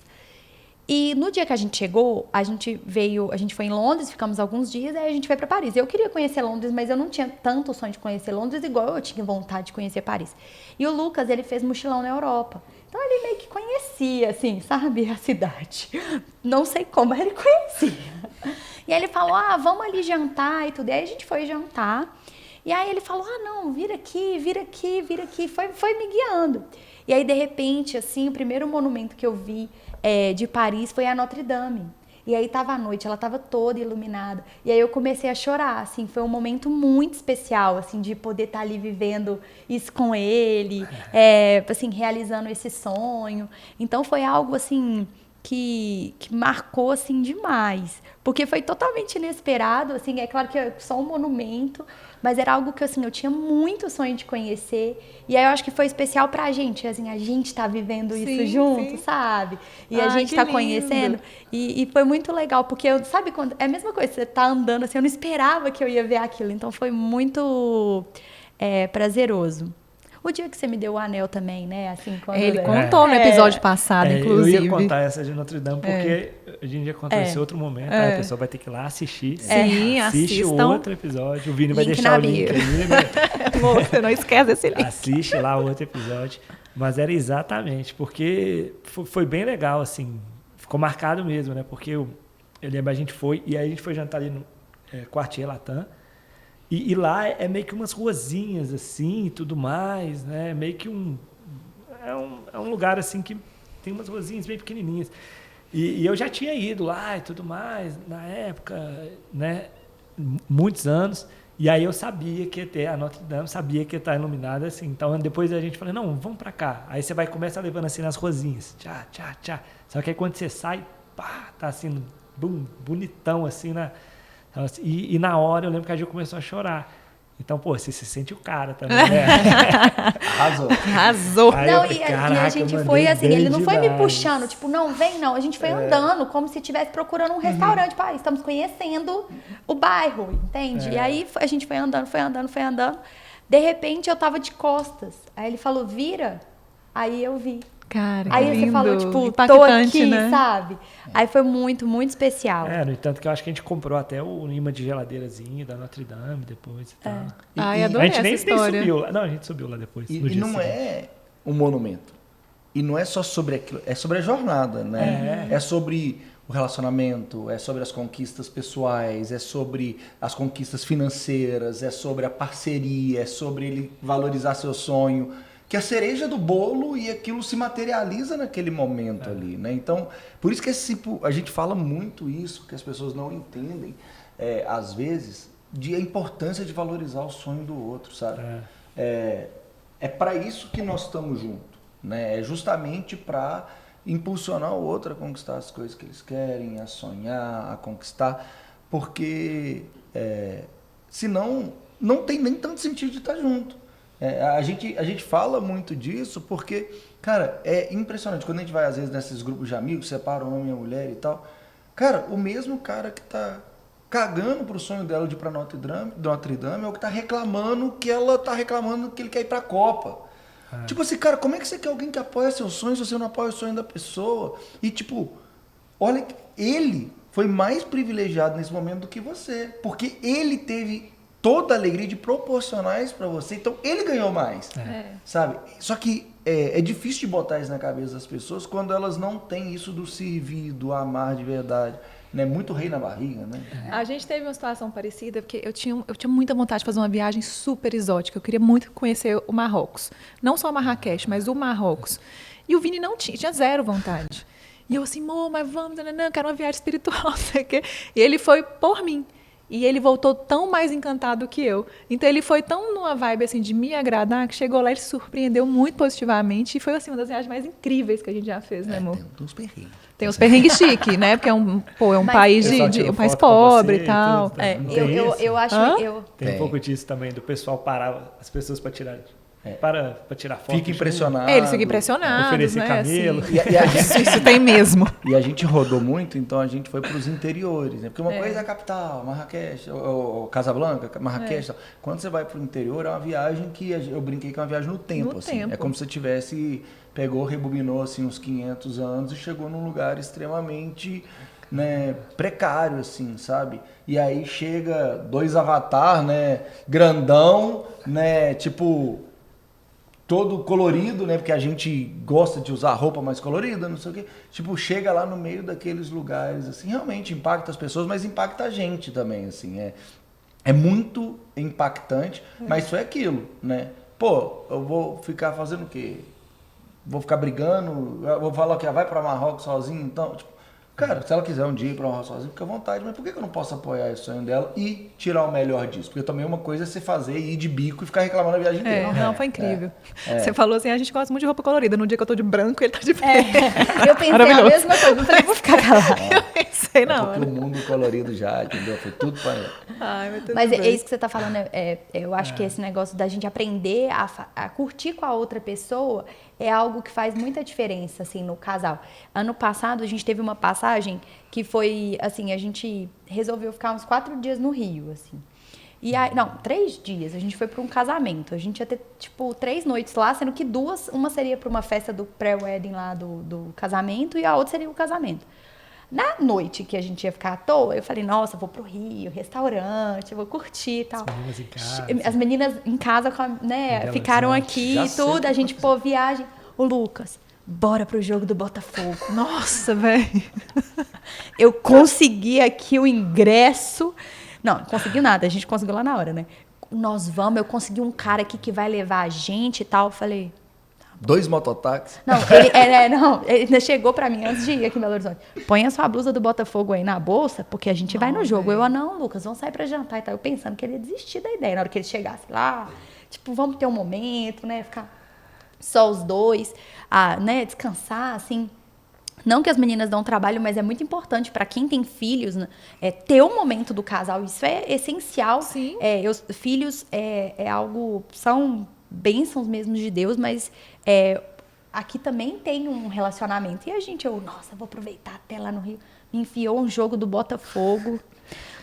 E no dia que a gente chegou, a gente foi em Londres, ficamos alguns dias, aí a gente foi para Paris. Eu queria conhecer Londres, mas eu não tinha tanto sonho de conhecer Londres igual eu tinha vontade de conhecer Paris. E o Lucas, ele fez mochilão na Europa. Então ele meio que conhecia, assim, sabe, a cidade. Não sei como, mas ele conhecia. E aí ele falou, vamos ali jantar e tudo. E aí a gente foi jantar. E aí ele falou, não, vira aqui, vira aqui, vira aqui. Foi me guiando. E aí, de repente, assim, o primeiro monumento que eu vi de Paris foi a Notre Dame. E aí tava à noite, ela tava toda iluminada. E aí eu comecei a chorar, assim, foi um momento muito especial, assim, de poder estar ali vivendo isso com ele, assim, realizando esse sonho. Então foi algo, assim, que marcou, assim, demais. Porque foi totalmente inesperado, assim, é claro que é só um monumento, mas era algo que, assim, eu tinha muito sonho de conhecer. E aí eu acho que foi especial pra gente, assim, a gente tá vivendo isso junto, sim. sabe? E a Ai, gente que tá lindo. conhecendo. E foi muito legal, porque, sabe, quando é a mesma coisa, você tá andando, assim, eu não esperava que eu ia ver aquilo. Então foi muito prazeroso. O dia que você me deu o anel também, né? Assim, quando Ele contou no episódio passado, inclusive. Eu ia contar essa de Notre Dame, porque a gente ia contar esse outro momento, aí a pessoa vai ter que ir lá assistir. Sim, assiste o assistam. outro episódio. O Vini vai Link deixar na o link bio. aí, né? Você não esquece esse link. Assiste lá o outro episódio. Mas era exatamente, porque foi bem legal, assim. Ficou marcado mesmo, né? Porque eu lembro, a gente foi, e aí a gente foi jantar ali no Quartier Latam. E lá é meio que umas ruazinhas, assim, e tudo mais, né? Meio que é um lugar, assim, que tem umas ruazinhas bem pequenininhas. E eu já tinha ido lá e tudo mais, na época, né? Muitos anos. E aí eu sabia que ia ter a Notre Dame, sabia que ia estar iluminada, assim. Então, depois a gente falou, não, vamos pra cá. Aí você vai começar levando, assim, nas ruazinhas. Tchá, tchá, tchá. Só que aí quando você sai, pá, tá assim, bonitão, assim, na... E na hora eu lembro que a Gil começou a chorar. Então, pô, você se sente o cara também, né? Arrasou. Arrasou. Aí Não, eu falei, e a "Caraca, gente mandei foi assim, bem ele não foi me demais." puxando, tipo, não, vem não. A gente foi andando, como se estivesse procurando um restaurante para Paris. Estamos conhecendo o bairro, entende? E aí a gente foi andando. De repente eu tava de costas. Aí ele falou, vira. Aí eu vi. Cara, Aí que você lindo. falou, tipo, tô Impactante, aqui, né? sabe? Aí foi muito, muito especial. No entanto que eu acho que a gente comprou até o imã de geladeirazinho da Notre Dame depois e tal. Ai, A adorei gente nem essa história. subiu lá. Não, a gente subiu lá depois. E no dia não seguinte. um monumento. E não é só sobre aquilo, é sobre a jornada, né? É sobre o relacionamento, é sobre as conquistas pessoais, é sobre as conquistas financeiras, é sobre a parceria, é sobre ele valorizar seu sonho, que é a cereja do bolo e aquilo se materializa naquele momento ali, né? Então, por isso que a gente fala muito isso, que as pessoas não entendem, às vezes, a importância de valorizar o sonho do outro, sabe? É para isso que nós estamos juntos, né? É justamente para impulsionar o outro a conquistar as coisas que eles querem, a sonhar, a conquistar, porque senão não tem nem tanto sentido de estar junto. A gente fala muito disso porque, cara, é impressionante. Quando a gente vai, às vezes, nesses grupos de amigos, separa o homem e a mulher e tal, cara, o mesmo cara que tá cagando pro sonho dela de ir pra Notre Dame é o que tá reclamando que ela tá reclamando que ele quer ir pra Copa. Tipo assim, cara, como é que você quer alguém que apoia seu sonho se você não apoia o sonho da pessoa? E tipo, olha, ele foi mais privilegiado nesse momento do que você, porque ele teve toda a alegria de proporcionar isso pra você, então ele ganhou mais, sabe? Só que é difícil de botar isso na cabeça das pessoas quando elas não têm isso do servir, do amar de verdade. Né? Muito rei na barriga, né? A gente teve uma situação parecida, porque eu tinha muita vontade de fazer uma viagem super exótica. Eu queria muito conhecer o Marrocos. Não só o Marrakech, mas o Marrocos. E o Vini não tinha zero vontade. E eu assim, mas vamos, não, quero uma viagem espiritual, não sei o quê. E ele foi por mim. E ele voltou tão mais encantado que eu. Então ele foi tão numa vibe assim de me agradar que chegou lá e se surpreendeu muito positivamente. E foi assim uma das viagens mais incríveis que a gente já fez, né, amor? Tem uns perrengues. Tem uns perrengues chiques, né? Porque é um país um país pobre e tal. Eu acho. Tem um pouco disso também, do pessoal parar as pessoas para tirar. Para tirar foto. Fica impressionado. Eles ficam impressionados, oferecer né? camelo. Assim. Isso tem mesmo. E a gente rodou muito, então a gente foi para os interiores, né? Porque uma coisa é a capital, Marrakech, ou Casablanca, Marrakech. Quando você vai para o interior, é uma viagem que eu brinquei que é uma viagem no tempo. Assim. É como se você tivesse, rebobinou assim, uns 500 anos e chegou num lugar extremamente, né, precário, assim, sabe? E aí chega 2 avatar, né, grandão, né, tipo... todo colorido, né? Porque a gente gosta de usar roupa mais colorida, não sei o quê. Tipo, chega lá no meio daqueles lugares, assim, realmente impacta as pessoas, mas impacta a gente também, assim. É muito impactante, mas foi aquilo, né? Pô, eu vou ficar fazendo o quê? Vou ficar brigando? Eu vou falar que vai pra Marrocos sozinho, então... Tipo, cara, se ela quiser um dia ir pra Marrocos sozinho, fica à vontade, mas por que eu não posso apoiar esse sonho dela e tirar o melhor disso? Porque também uma coisa é você fazer, ir de bico e ficar reclamando a viagem inteira. Não, foi incrível. Você falou assim, a gente gosta muito de roupa colorida. No dia que eu tô de branco, ele tá de preto. Eu pensei a mesma coisa, não falei, vou ficar calada. Eu pensei, não. Porque o mundo colorido já, entendeu? Foi tudo pra ela. Mas é isso que você tá falando, eu acho que esse negócio da gente aprender a curtir com a outra pessoa é algo que faz muita diferença, assim, no casal. Ano passado, a gente teve uma passagem que foi, assim, a gente resolveu ficar uns 4 dias no Rio, assim. E aí, não, 3 dias, a gente foi para um casamento. A gente ia ter, tipo, 3 noites lá, sendo que 2, uma seria para uma festa do pré-wedding lá do casamento e a outra seria o casamento. Na noite que a gente ia ficar à toa, eu falei, nossa, vou pro Rio, restaurante, eu vou curtir e tal. As meninas em casa, né, ficaram aqui e tudo, a gente, pô, viagem. O Lucas, bora pro jogo do Botafogo. Nossa, velho. Eu consegui aqui o ingresso. Não conseguiu nada, a gente conseguiu lá na hora, né? Nós vamos, eu consegui um cara aqui que vai levar a gente e tal. Eu falei... 2 mototáxis. Não, ele ainda chegou pra mim antes de ir aqui em Belo Horizonte. Põe a sua blusa do Botafogo aí na bolsa, porque a gente vai no jogo. Eu, não, Lucas, vamos sair pra jantar e tal. Eu pensando que ele ia desistir da ideia na hora que ele chegasse lá. Tipo, vamos ter um momento, né? Ficar só os dois, né? Descansar, assim. Não que as meninas dão trabalho, mas é muito importante para quem tem filhos, né? Ter um momento do casal. Isso é essencial. Sim. Filhos é algo... São bênçãos mesmo de Deus, mas aqui também tem um relacionamento. E a gente, nossa, vou aproveitar até lá no Rio. Me enfiou um jogo do Botafogo.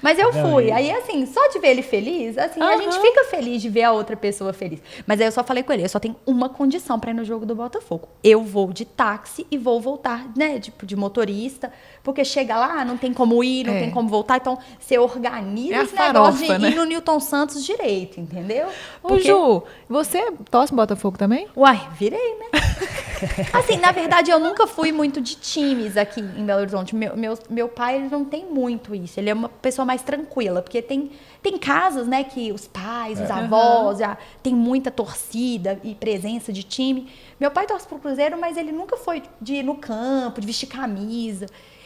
Mas eu Não, fui. e- Aí, assim, só de ver ele feliz, assim, a gente fica feliz de ver a outra pessoa feliz. Mas aí eu só falei com ele, eu só tenho uma condição pra ir no jogo do Botafogo. Eu vou de táxi e vou voltar, né, tipo, de motorista. Porque chega lá, não tem como ir, não É. tem como voltar. Então, você organiza É a esse negócio de farofa, né? ir no Newton Santos direito, entendeu? Ô, Ju, você torce pro Botafogo também? Uai, virei, né? Assim, na verdade, eu nunca fui muito de times aqui em Belo Horizonte. Meu pai, ele não tem muito isso. Ele é uma pessoa mais tranquila, porque tem casas, né, que os pais, os avós, já tem muita torcida e presença de time. Meu pai torce pro Cruzeiro, mas ele nunca foi de ir no campo, de vestir camisa.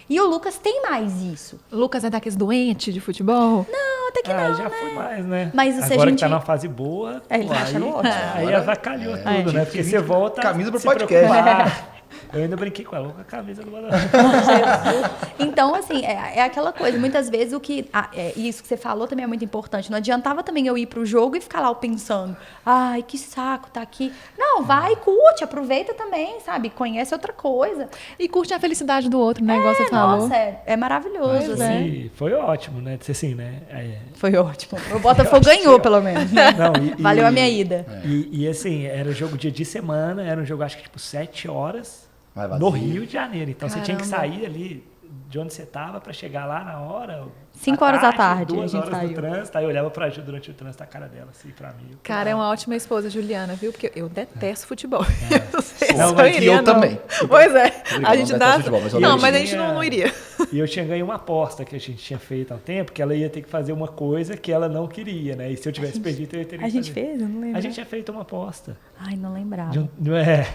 E o Lucas tem mais isso. Lucas é daqueles doentes de futebol? Não, até que não, já fui mais, né? Mas se a Agora gente- que tá numa fase boa, É, ele tá pô, achando aí, ótimo. aí Agora- avacalhou tudo, né? Porque você volta Camisa pro se podcast. preocupar. Eu ainda brinquei com ela, com a camisa do Botafogo. Então, assim, é aquela coisa. Muitas vezes o que. Isso que você falou também é muito importante. Não adiantava também eu ir pro jogo e ficar lá pensando, ai, que saco, tá aqui. Não, vai, curte, aproveita também, sabe? Conhece outra coisa. E curte a felicidade do outro, né? Igual você falou. Nossa, é maravilhoso, Pois né? E foi ótimo, né? Assim, né? Foi ótimo. O Botafogo ganhou, pelo menos. Né? Não, Valeu a minha ida. E assim, era jogo dia de semana, era um jogo acho que tipo 7 horas Vai vazio. no Rio de Janeiro. Então você tinha que Caramba. sair ali de onde você tava pra chegar lá na hora. 5 horas da tarde, 2 a gente horas saiu. no trânsito. Aí eu olhava pra Ju durante o trânsito, a cara dela, assim, pra mim. Eu Cara, é falava, uma ótima esposa, Juliana, viu? Porque eu detesto futebol. Não sei Não, se mas iria, eu não. também. Pois é. brincando, A gente não dá. detesto futebol, mas eu Não, não mas a tinha- gente não iria. E eu tinha ganho uma aposta que a gente tinha feito há um tempo, que ela ia ter que fazer uma coisa que ela não queria, né? E se eu tivesse perdido, eu teria A que gente fazer. fez? Eu não lembro. A gente tinha feito uma aposta. Ai, não lembrava. Não é.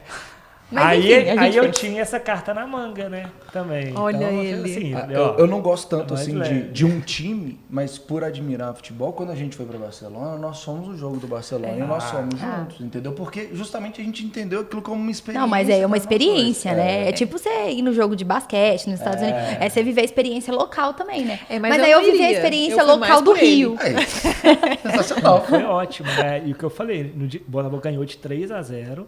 Mas, Aí, enfim, a aí gente eu fez. tinha essa carta na manga, né? Também. Olha então, ele. Assim, Eu não gosto tanto mais assim leve. de um time, mas por admirar futebol, quando a gente foi para Barcelona, nós somos o jogo do Barcelona e nós somos juntos, entendeu? Porque justamente a gente entendeu aquilo como uma experiência. Não, mas é uma pra nós experiência, dois. né? É tipo você ir no jogo de basquete nos Estados Unidos. É você viver a experiência local também, né? É, mas mas eu aí eu não vivi a iria. experiência Eu fui local mais do por ele. Rio. É, sensacional. Foi ótimo, né? E o que eu falei, no dia, o Botafogo ganhou de 3-0,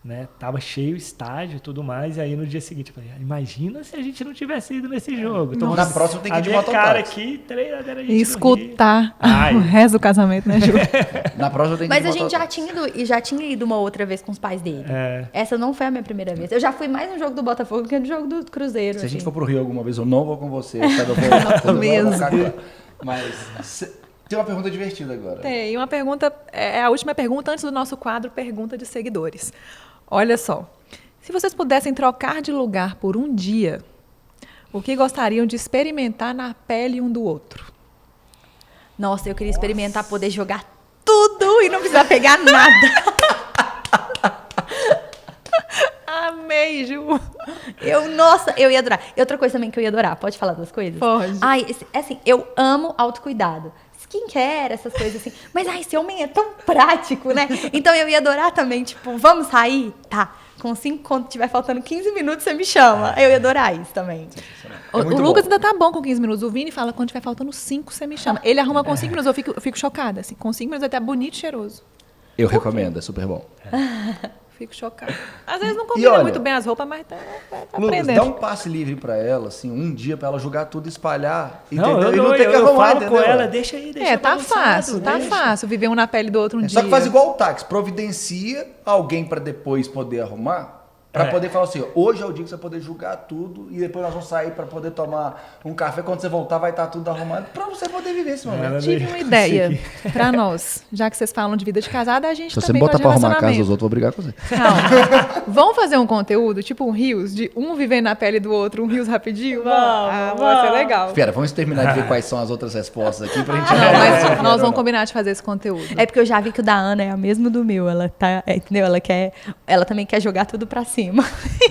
né? Tava cheio o estádio e tudo mais, e aí no dia seguinte eu falei, imagina se a gente não tivesse ido nesse jogo. Então, Na próxima tem que ir de a minha cara mototáxi. aqui, 3-0 a gente E escutar Ai. o resto do casamento, né, Ju? Na próxima tem que ir Mas de a gente já mototáxi. tinha ido uma outra vez com os pais dele. É. Essa não foi a minha primeira vez. Eu já fui mais no jogo do Botafogo do que no jogo do Cruzeiro. Se a gente assim. for pro Rio alguma vez, eu não vou com você. Sabe? Eu vou Mesmo. ficar claro. Mas tem uma pergunta divertida agora. Tem, e uma pergunta, é a última pergunta antes do nosso quadro Pergunta de Seguidores. Olha só, se vocês pudessem trocar de lugar por um dia, o que gostariam de experimentar na pele um do outro? Nossa, eu queria experimentar poder jogar tudo e não precisar pegar nada. Amei, Ju! Nossa, eu ia adorar. E outra coisa também que eu ia adorar, pode falar duas coisas? Pode. Ai, assim, eu amo autocuidado. Skincare, essas coisas assim. Mas, ai, esse homem é tão prático, né? Então eu ia adorar também, tipo, vamos sair? Tá. Quando tiver faltando 15 minutos, você me chama. Eu ia adorar isso também. O muito Lucas bom. ainda tá bom com 15 minutos. O Vini fala, quando tiver faltando 5, você me chama. Ele arruma com 5 minutos, eu fico chocada. Assim, com 5 minutos ele tá bonito e cheiroso. Eu recomendo, é super bom. Fico chocada. Às vezes não E combina olha, muito bem as roupas, mas tá Lucas, aprendendo. dá um passe livre pra ela, assim, um dia pra ela jogar tudo, espalhar, Não, entendeu? eu E não, não ter que eu arrumar, falo com entendeu? ela, deixa aí, deixa Tá bagunçado, fácil, tá deixa. fácil. Viver um na pele do outro um dia. Só que faz igual o táxi, providencia alguém pra depois poder arrumar, pra É. poder falar assim, ó, hoje é o dia que você vai poder julgar tudo e depois nós vamos sair pra poder tomar um café, quando você voltar vai estar tudo arrumado, pra você poder viver esse momento. Ela Tive uma ideia pra nós. Já que vocês falam de vida de casada, a gente Se você também me botar faz pra arrumar a casa relacionamento. dos outros, eu vou brigar com você. Calma. Vamos fazer um conteúdo, tipo um rios, de um viver na pele do outro, um rios rapidinho? Vai ser legal. Espera, vamos terminar de ver quais são as outras respostas aqui pra gente... Não, mas nós vamos combinar de fazer esse conteúdo. É porque eu já vi que o da Ana é a mesma do meu. Ela tá, entendeu? Ela também quer jogar tudo pra cima.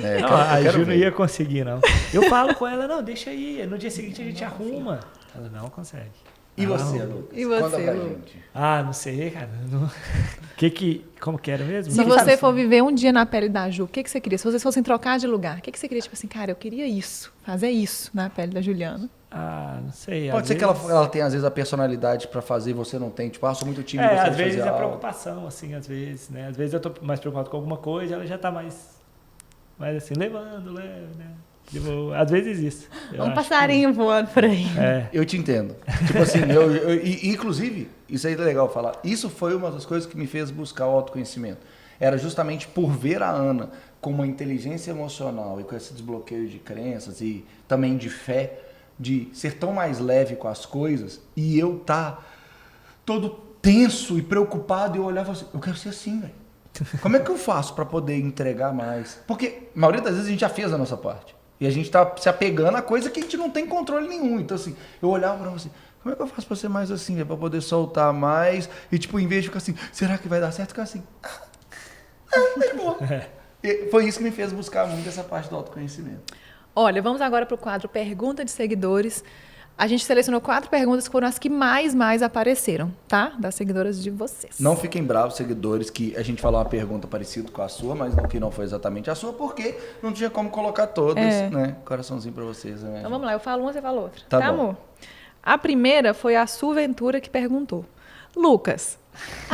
É, Não, eu a quero Ju não ver. ia conseguir, não. Eu falo com ela, não, deixa aí, no dia seguinte a gente arruma. Ela não consegue. E você, Não. Lucas? E você, Conta pra Lu? gente. Ah, não sei, cara. Não... Como que era mesmo? Se Não, você for viver um dia na pele da Ju, o que você queria? Se vocês fossem trocar de lugar, o que você queria? Tipo assim, cara, eu queria isso, fazer isso na pele da Juliana. Ah, não sei. Pode às ser que vezes- ela tenha, às vezes, a personalidade pra fazer e você não tem. Tipo, sou muito tímido, É, gostaria às de vezes fazer é algo. preocupação, assim, às vezes, né? Às vezes eu tô mais preocupado com alguma coisa, ela já tá mais assim, levando, leve, né? Tipo, às vezes isso. Eu Um acho passarinho voando por aí. que- É. Eu te entendo. Tipo assim, inclusive, isso aí é legal falar. Isso foi uma das coisas que me fez buscar o autoconhecimento. Era justamente por ver a Ana com uma inteligência emocional e com esse desbloqueio de crenças e também de fé, de ser tão mais leve com as coisas, e eu tá todo tenso e preocupado, e eu olhava assim, eu quero ser assim, velho. Como é que eu faço para poder entregar mais? Porque a maioria das vezes a gente já fez a nossa parte. E a gente tá se apegando a coisa que a gente não tem controle nenhum. Então, assim, eu olhava pra você, como é que eu faço pra ser mais assim, velho? Pra poder soltar mais. E, tipo, em vez de ficar assim, será que vai dar certo? Ficar assim, tá de boa. E foi isso que me fez buscar muito essa parte do autoconhecimento. Olha, vamos agora para o quadro Pergunta de Seguidores. A gente selecionou 4 perguntas que foram as que mais apareceram, tá? Das seguidoras de vocês. Não fiquem bravos, seguidores, que a gente falou uma pergunta parecida com a sua, mas que não foi exatamente a sua, porque não tinha como colocar todas, né? Coraçãozinho pra vocês, né? Então vamos lá, eu falo uma, você fala outra. Tá bom. amor? A primeira foi a Su Ventura que perguntou. Lucas.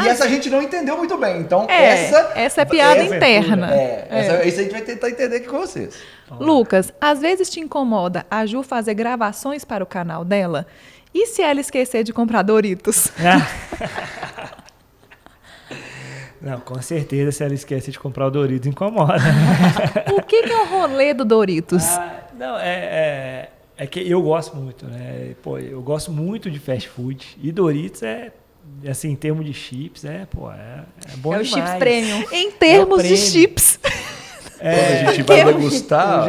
E essa a gente não entendeu muito bem, então Essa é piada interna. Isso a gente vai tentar entender aqui com vocês. Lucas, às vezes te incomoda a Ju fazer gravações para o canal dela? E se ela esquecer de comprar Doritos? Não, com certeza, se ela esquece de comprar o Doritos, incomoda. O que é o rolê do Doritos? Não, é que eu gosto muito, né? Pô, eu gosto muito de fast food. E Doritos assim, em termos de chips, é bom É o demais. chips premium. Em termos de prêmio. chips. Quando a gente vai degustar...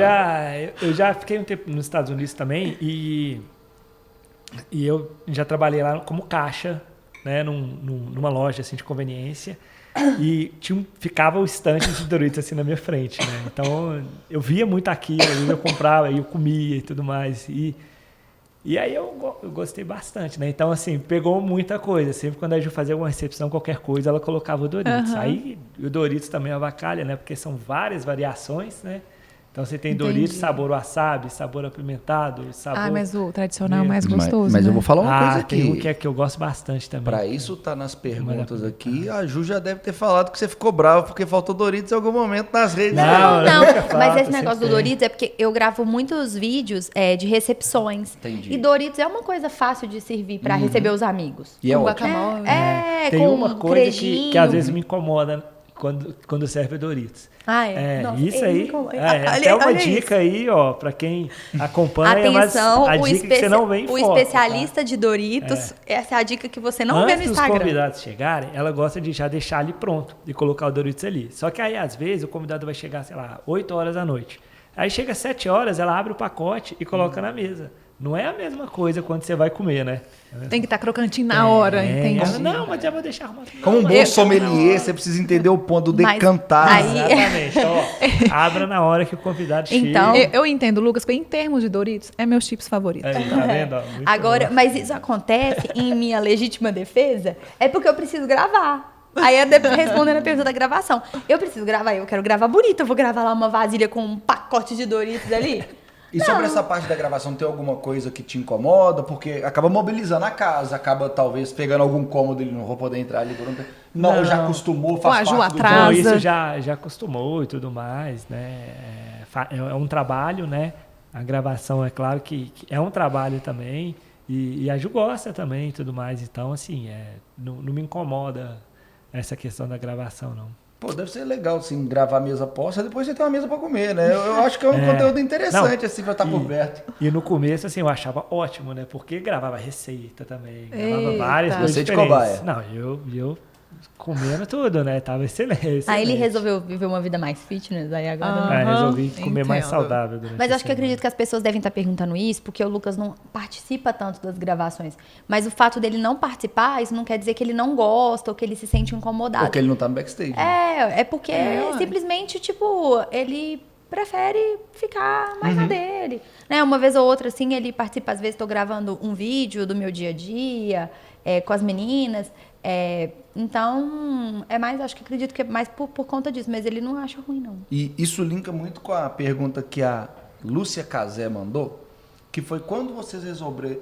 Eu já fiquei um tempo nos Estados Unidos também e eu já trabalhei lá como caixa, né, numa loja assim, de conveniência. E ficava o estante de Doritos assim na minha frente, né? Então eu via muito aquilo, eu comprava, eu comia e tudo mais. E aí eu gostei bastante, né? Então, assim, pegou muita coisa. Sempre quando a Ju fazia alguma recepção, qualquer coisa, ela colocava o Doritos. Aí o Doritos também avacalha, né? Porque são várias variações, né? Então você tem Doritos, sabor wasabi, sabor apimentado, sabor... Mas o tradicional é mais gostoso, Mas né? eu vou falar uma coisa tem um aqui. que eu gosto bastante também. Pra isso tá nas perguntas aqui, a Ju já deve ter falado que você ficou bravo porque faltou Doritos em algum momento nas redes. Não, Não, nunca falta, mas esse sempre negócio do tem. Doritos é porque eu gravo muitos vídeos de recepções. Entendi. E Doritos é uma coisa fácil de servir pra receber os amigos. E é Com ótimo. guacamole. Tem com uma coisa que queijinho. às vezes me incomoda quando serve Doritos. Nossa, ele isso me aí incomoda. até uma Olha dica aí, ó, pra quem acompanha, mas Atenção, a o, dica que você não vê em o foto, especialista de Doritos, essa é a dica que você não vê no Antes dos Instagram. convidados chegarem, ela gosta de já deixar ali pronto e colocar o Doritos ali. Só que aí, às vezes, o convidado vai chegar, sei lá, 8 horas da noite. Aí chega às 7 horas, ela abre o pacote e coloca na mesa. Não é a mesma coisa quando você vai comer, né? Tem que estar crocantinho na hora, Ela, entendi. não, mas já vou deixar arrumado. Como um Não, bom mas sommelier, você precisa entender o ponto do Mas decantar. aí- Exatamente. Então, ó, abra na hora que o convidado Então, chega. Eu entendo, Lucas, porque em termos de Doritos, é meus chips favoritos. Aí, tá vendo? Ó, muito Agora, bom. mas isso acontece em minha legítima defesa, é porque eu preciso gravar. Aí é respondendo a pergunta da gravação. Eu preciso gravar, eu quero gravar bonito, eu vou gravar lá uma vasilha com um pacote de Doritos ali. E sobre essa parte da gravação, tem alguma coisa que te incomoda? Porque acaba mobilizando a casa, acaba talvez pegando algum cômodo, ele não vou poder entrar ali por um tempo. Não, já acostumou, Com a faz Ju parte do atrás. Bom, Casa. isso já acostumou e tudo mais, né? É um trabalho, né? A gravação, é claro que é um trabalho também. E a Ju gosta também e tudo mais. Então, assim, não me incomoda essa questão da gravação, não. Pô, deve ser legal, assim, gravar a mesa posta, depois você tem uma mesa pra comer, né? Eu acho que é um conteúdo interessante, Não, assim, pra estar por perto. E no começo, assim, eu achava ótimo, né? Porque gravava receita também, gravava Eita. várias coisas Você de diferentes. cobaia. Não, eu comendo tudo, né? Tava excelente. Aí ele resolveu viver uma vida mais fitness, aí agora... Resolvi comer mais entendo. saudável durante Mas a acho que eu semana. acredito que as pessoas devem estar perguntando isso porque o Lucas não participa tanto das gravações. Mas o fato dele não participar, isso não quer dizer que ele não gosta ou que ele se sente incomodado. Porque ele não tá no backstage. Né? É porque ué. simplesmente, tipo, ele prefere ficar mais na dele. Né? Uma vez ou outra, assim, ele participa. Às vezes estou gravando um vídeo do meu dia a dia com as meninas. Então, acho que acredito que é mais por conta disso. Mas ele não acha ruim, não. E isso linka muito com a pergunta que a Lúcia Cazé mandou, que foi quando vocês resolveram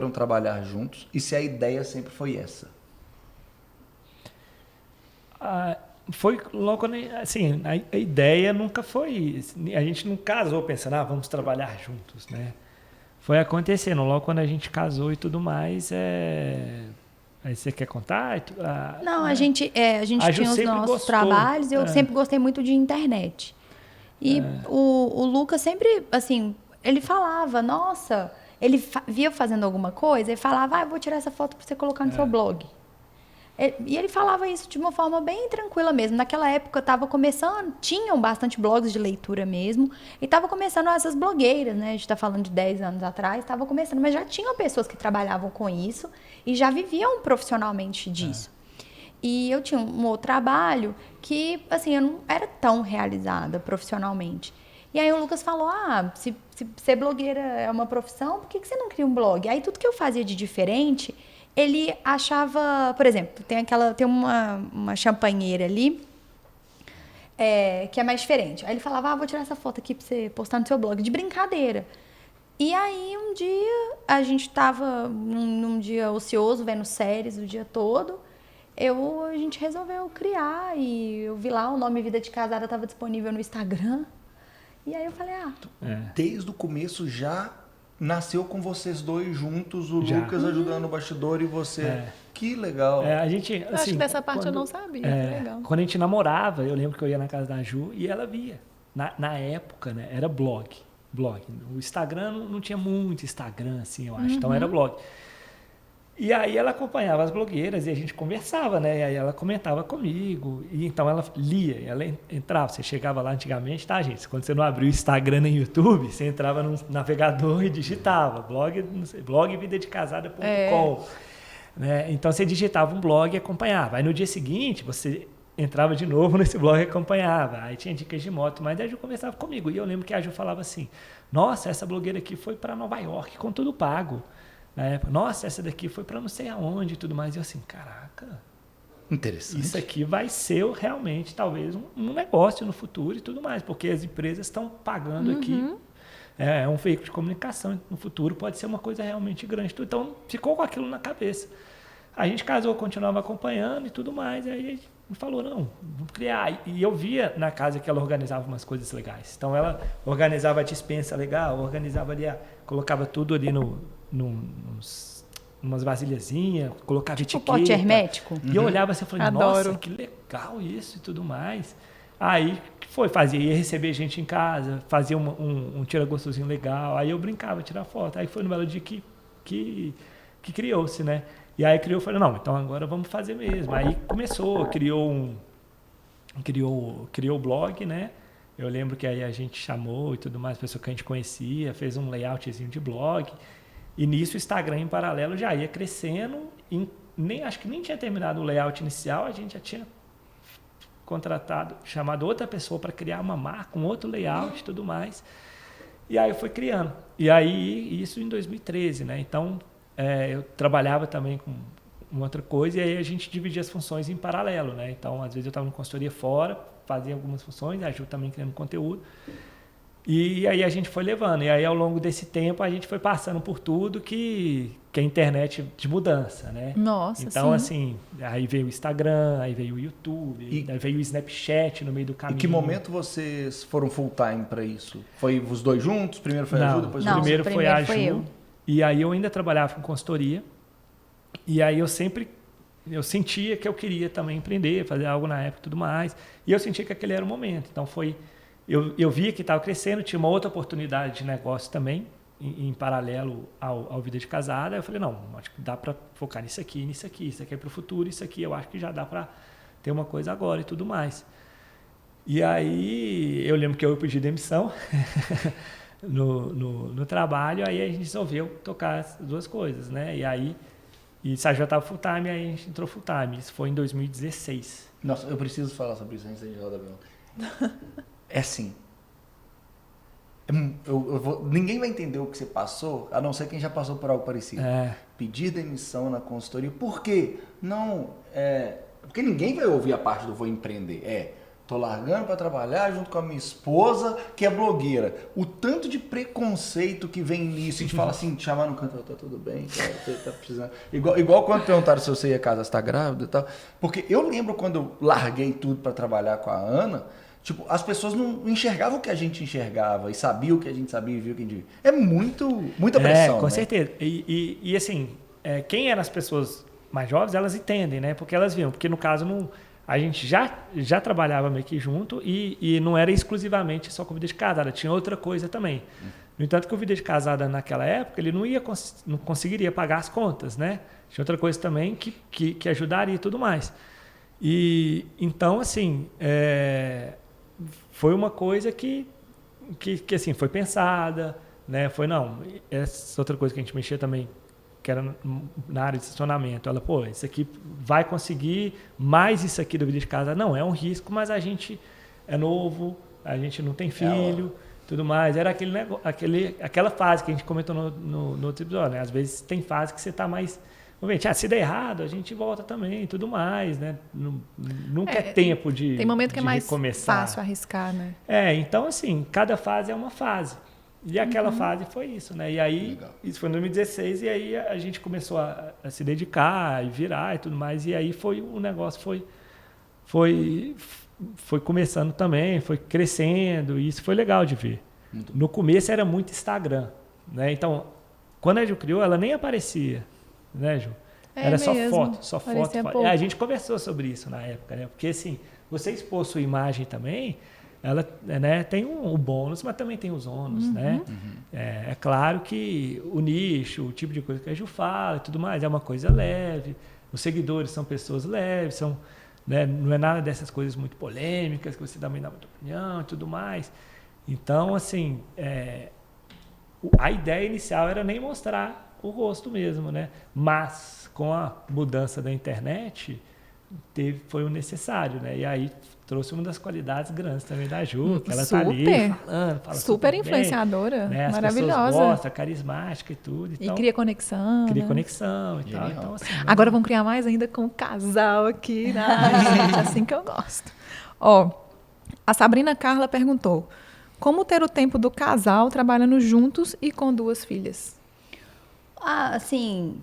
trabalhar juntos e se a ideia sempre foi essa. foi logo quando, assim, a ideia nunca foi, a gente não casou pensando, vamos trabalhar juntos, né? Foi acontecendo, logo quando a gente casou e tudo mais, aí você quer contar? Não, né? a gente tinha os sempre nossos gostou. trabalhos, eu sempre gostei muito de internet. E o Lucas sempre, assim, ele falava, nossa, ele via fazendo alguma coisa e falava, eu vou tirar essa foto para você colocar no seu blog. E ele falava isso de uma forma bem tranquila mesmo. Naquela época estava começando, tinham bastante blogs de leitura mesmo, e estava começando essas blogueiras, né? A gente está falando de 10 anos atrás, estava começando, mas já tinham pessoas que trabalhavam com isso e já viviam profissionalmente disso. E eu tinha um outro trabalho que, assim, eu não era tão realizada profissionalmente. E aí o Lucas falou, se ser blogueira é uma profissão, por que você não cria um blog? Aí tudo que eu fazia de diferente, ele achava, por exemplo, tem uma champanheira ali, que é mais diferente. Aí ele falava, vou tirar essa foto aqui pra você postar no seu blog, de brincadeira. E aí um dia, a gente tava num dia ocioso, vendo séries o dia todo, a gente resolveu criar, e eu vi lá, o nome Vida de Casada estava disponível no Instagram. E aí eu falei, Desde o começo já nasceu com vocês dois juntos, o Já. Lucas ajudando o bastidor e você. Que legal. A gente, Eu acho assim, que dessa parte eu não sabia, que legal. Quando a gente namorava, eu lembro que eu ia na casa da Ju e ela via. Na época, né, era blog. O Instagram não tinha muito Instagram, assim, eu acho. Então era blog. E aí ela acompanhava as blogueiras e a gente conversava, né? E aí ela comentava comigo. E então ela lia, ela entrava. Você chegava lá antigamente, tá, gente? Quando você não abriu o Instagram nem YouTube, você entrava no navegador e digitava blogvidadecasada.com. Né? Então você digitava um blog e acompanhava. Aí no dia seguinte, você entrava de novo nesse blog e acompanhava. Aí tinha dicas de moto, mas a Ju conversava comigo. E eu lembro que a Ju falava assim, nossa, essa blogueira aqui foi para Nova York com tudo pago. Na época, nossa, essa daqui foi para não sei aonde e tudo mais. E eu assim, caraca, Interessante. isso aqui vai ser realmente talvez um negócio no futuro e tudo mais, porque as empresas estão pagando aqui. É um veículo de comunicação, no futuro pode ser uma coisa realmente grande. Então ficou com aquilo na cabeça. A gente casou, continuava acompanhando e tudo mais. Aí a gente falou, não, vamos criar. E eu via na casa que ela organizava umas coisas legais. Então ela organizava a despensa legal, organizava ali, colocava tudo ali umas vasilhazinhas, colocava etiqueta. O pote hermético. E eu olhava assim e falei, Adoro. nossa, que legal isso e tudo mais. Aí ia receber gente em casa, fazia um tira-gostosinho legal. Aí eu brincava, tirar foto. Aí foi no belo dia que criou-se, né? E aí eu falei, não, então agora vamos fazer mesmo. Aí começou, criou o blog, né? Eu lembro que aí a gente chamou e tudo mais, pessoa que a gente conhecia, fez um layoutzinho de blog. E nisso o Instagram em paralelo já ia crescendo. Acho que nem tinha terminado o layout inicial, a gente já tinha chamado outra pessoa para criar uma marca, um outro layout e tudo mais. E aí eu fui criando. E aí, isso em 2013, né? Então, eu trabalhava também com uma outra coisa e aí a gente dividia as funções em paralelo, né? Então, às vezes eu estava na consultoria fora, fazia algumas funções, a Ju também criando conteúdo. E aí a gente foi levando. E aí, ao longo desse tempo, a gente foi passando por tudo que é internet de mudança, né? Nossa, então, sim. assim, aí veio o Instagram, aí veio o YouTube, aí veio o Snapchat no meio do caminho. Em que momento vocês foram full time para isso? Foi os dois juntos? Primeiro foi a Ju, depois Não, primeiro foi a Ju. eu. E aí eu ainda trabalhava com consultoria. E aí eu sentia que eu queria também empreender, fazer algo na época e tudo mais. E eu sentia que aquele era o momento. Então eu via que estava crescendo, tinha uma outra oportunidade de negócio também, em paralelo ao Vida de Casada. Eu falei, não, acho que dá para focar nisso aqui, isso aqui é para o futuro, isso aqui eu acho que já dá para ter uma coisa agora e tudo mais. E aí eu lembro que eu pedi demissão no trabalho, aí a gente resolveu tocar as duas coisas, né? E já estava full time, aí a gente entrou full time. Isso foi em 2016. Nossa, eu preciso falar sobre isso antes de rodar a pergunta. É assim. Ninguém vai entender o que você passou, a não ser quem já passou por algo parecido. Pedir demissão na consultoria. Por quê? Não. Porque ninguém vai ouvir a parte do vou empreender. Tô largando para trabalhar junto com a minha esposa, que é blogueira. O tanto de preconceito que vem nisso, a gente fala assim, te chamar no canto, tá tudo bem, cara, você tá precisando. Igual quando perguntaram se você ia casar, você tá grávida e tal. Porque eu lembro quando eu larguei tudo para trabalhar com a Ana, tipo, as pessoas não enxergavam o que a gente enxergava e sabiam o que a gente sabia e viu o que a gente viu. É muita pressão, com né? certeza. E assim, quem eram as pessoas mais jovens, elas entendem, né? Porque elas viam. Porque no caso, a gente já trabalhava meio que junto e não era exclusivamente só com vida de casada, tinha outra coisa também. No entanto, que o vida de casada naquela época, ele não conseguiria pagar as contas, né? Tinha outra coisa também que ajudaria e tudo mais. E então, assim, foi uma coisa que assim, foi pensada, né? Essa outra coisa que a gente mexia também, que era na área de estacionamento. Ela, isso aqui vai conseguir mais isso aqui do vida de casa. Não, é um risco, mas a gente é novo, a gente não tem filho, tudo mais. Era aquela fase que a gente comentou no outro episódio, né? Às vezes tem fase que você está mais... se der errado, a gente volta também, tudo mais, né? Nunca é tempo de tem momento que é mais recomeçar. Fácil arriscar, né? Então, assim, cada fase é uma fase. E aquela fase foi isso, né? E aí, legal. Isso foi em 2016, e aí a gente começou a se dedicar e virar e tudo mais, e aí o negócio foi começando também, foi crescendo, e isso foi legal de ver. No começo era muito Instagram, né? Então, quando a Ju criou, ela nem aparecia, né, Ju? Era mesmo. só foto. A gente conversou sobre isso na época, né? Porque, assim, você expor sua imagem também... Ela, né, tem o bônus, mas também tem os ônus, né? É claro que o nicho, o tipo de coisa que a Ju fala e tudo mais, é uma coisa leve. Os seguidores são pessoas leves, né, não é nada dessas coisas muito polêmicas, que você também dá muita opinião e tudo mais. Então, assim, a ideia inicial era nem mostrar o rosto mesmo, né? Mas, com a mudança da internet, foi o necessário, né? E aí trouxe uma das qualidades grandes também da Ju, que ela tá ali falando, fala super influenciadora, bem, né? maravilhosa. As pessoas gostam, carismática e tudo. E cria conexão. Cria né? conexão e tal. Então, assim, agora vamos criar mais ainda com o casal aqui, né? Gente, assim que eu gosto. A Sabrina Carla perguntou: como ter o tempo do casal trabalhando juntos e com 2 filhas? Assim,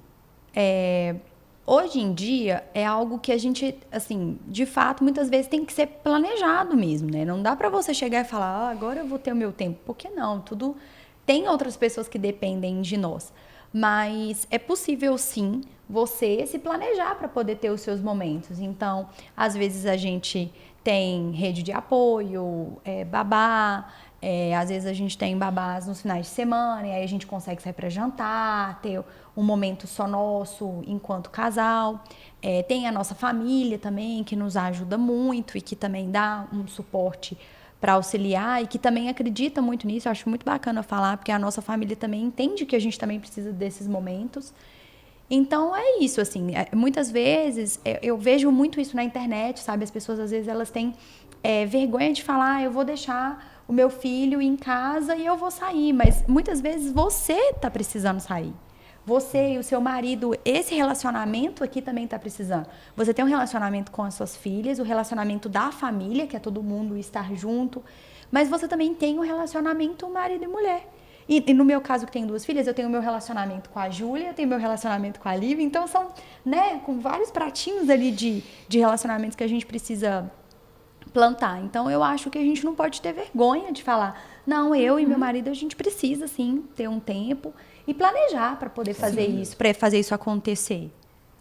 hoje em dia é algo que a gente, assim, de fato, muitas vezes tem que ser planejado mesmo, né? Não dá para você chegar e falar, agora eu vou ter o meu tempo. Por que não? Tudo tem outras pessoas que dependem de nós. Mas é possível, sim, você se planejar para poder ter os seus momentos. Então, às vezes a gente tem rede de apoio, babá, às vezes a gente tem babás nos finais de semana, e aí a gente consegue sair para jantar, ter um momento só nosso enquanto casal. Tem a nossa família também, que nos ajuda muito e que também dá um suporte para auxiliar e que também acredita muito nisso. Eu acho muito bacana falar, porque a nossa família também entende que a gente também precisa desses momentos. Então, é isso, assim, muitas vezes, eu vejo muito isso na internet, sabe? As pessoas, às vezes, elas têm vergonha de falar, eu vou deixar o meu filho em casa e eu vou sair, mas muitas vezes você está precisando sair. Você e o seu marido, esse relacionamento aqui também está precisando. Você tem um relacionamento com as suas filhas, o relacionamento da família, que é todo mundo estar junto, mas você também tem um relacionamento marido e mulher. E no meu caso, que tenho 2 filhas, eu tenho o meu relacionamento com a Júlia, eu tenho meu relacionamento com a Lívia, então são, né, com vários pratinhos ali de relacionamentos que a gente precisa plantar. Então, eu acho que a gente não pode ter vergonha de falar, não, eu e meu marido, a gente precisa, sim, ter um tempo e planejar para poder fazer isso, para fazer isso acontecer.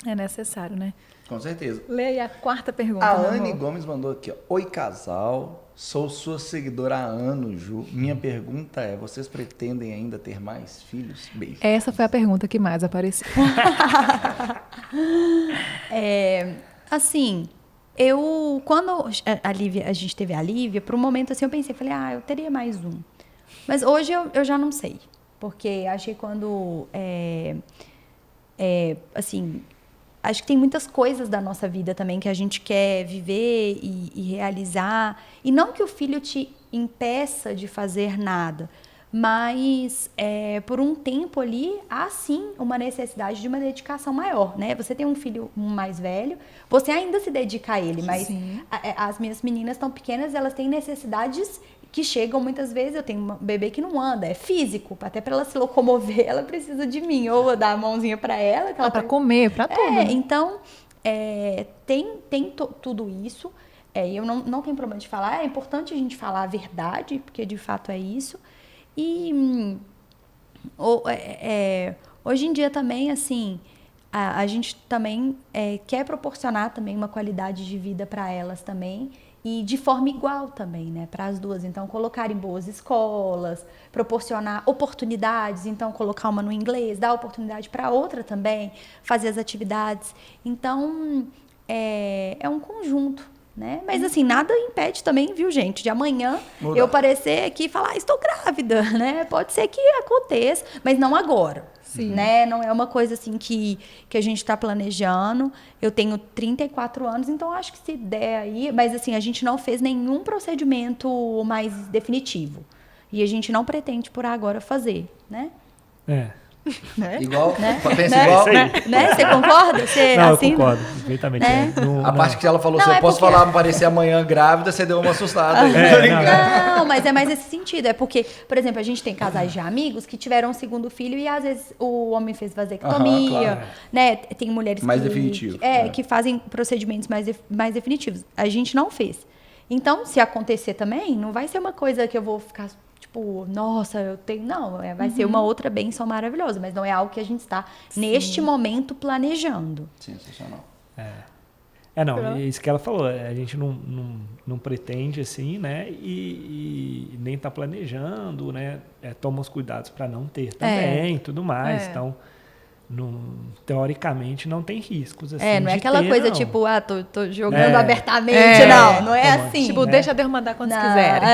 É necessário, né? Com certeza. Leia a 4ª pergunta. A Anne Gomes mandou aqui, ó. Oi, casal. Sou sua seguidora há anos, Ju. Minha pergunta é, vocês pretendem ainda ter mais filhos? Beijo. Essa foi a pergunta que mais apareceu. Assim, quando a gente teve a Lívia, por um momento assim eu pensei, falei, eu teria mais um. Mas hoje eu já não sei, porque achei quando, assim, acho que tem muitas coisas da nossa vida também que a gente quer viver e realizar, e não que o filho te impeça de fazer nada, Mas, por um tempo ali, há sim uma necessidade de uma dedicação maior, né? Você tem um filho mais velho, você ainda se dedica a ele, mas as minhas meninas tão pequenas, elas têm necessidades que chegam muitas vezes. Eu tenho uma bebê que não anda, é físico, até para ela se locomover, ela precisa de mim, ou eu dar a mãozinha para ela. Para comer, para tudo. Né? Então, tem tudo isso. Eu não tenho problema de falar, é importante a gente falar a verdade, porque de fato é isso. E hoje em dia também, assim, a gente também quer proporcionar também uma qualidade de vida para elas também, e de forma igual também, né, para as duas. Então, colocar em boas escolas, proporcionar oportunidades, então colocar uma no inglês, dar oportunidade para outra também, fazer as atividades. Então, é um conjunto, né? Mas assim, nada impede também, viu, gente, de amanhã eu aparecer aqui e falar, estou grávida, né? Pode ser que aconteça, mas não agora. Sim. Né? Não é uma coisa assim que a gente está planejando. Eu tenho 34 anos, então acho que se der aí... Mas assim, a gente não fez nenhum procedimento mais definitivo. E a gente não pretende por agora fazer, né? Né? Igual? Né? Pensa né? igual? Né? Você concorda? Você não, assina? eu concordo, perfeitamente. Né? A parte que ela falou assim, eu posso falar, aparecer amanhã grávida, você deu uma assustada. Não, mas é mais esse sentido. É porque, por exemplo, a gente tem casais de amigos que tiveram um segundo filho e às vezes o homem fez vasectomia, claro. né? Tem mulheres mais definitivo. Que fazem procedimentos mais definitivos. A gente não fez. Então, se acontecer também, não vai ser uma coisa que eu vou ficar... Tipo, nossa, eu tenho... Não, vai ser uma outra bênção maravilhosa, mas não é algo que a gente está, neste momento, planejando. Sensacional. Não, isso que ela falou, a gente não pretende, assim, né, e nem está planejando, né, toma os cuidados para não ter também, tudo mais, então... teoricamente não tem riscos assim, não é aquela coisa tipo, tô jogando abertamente, não é assim. Tipo, né? deixa Deus mandar quando quiserem.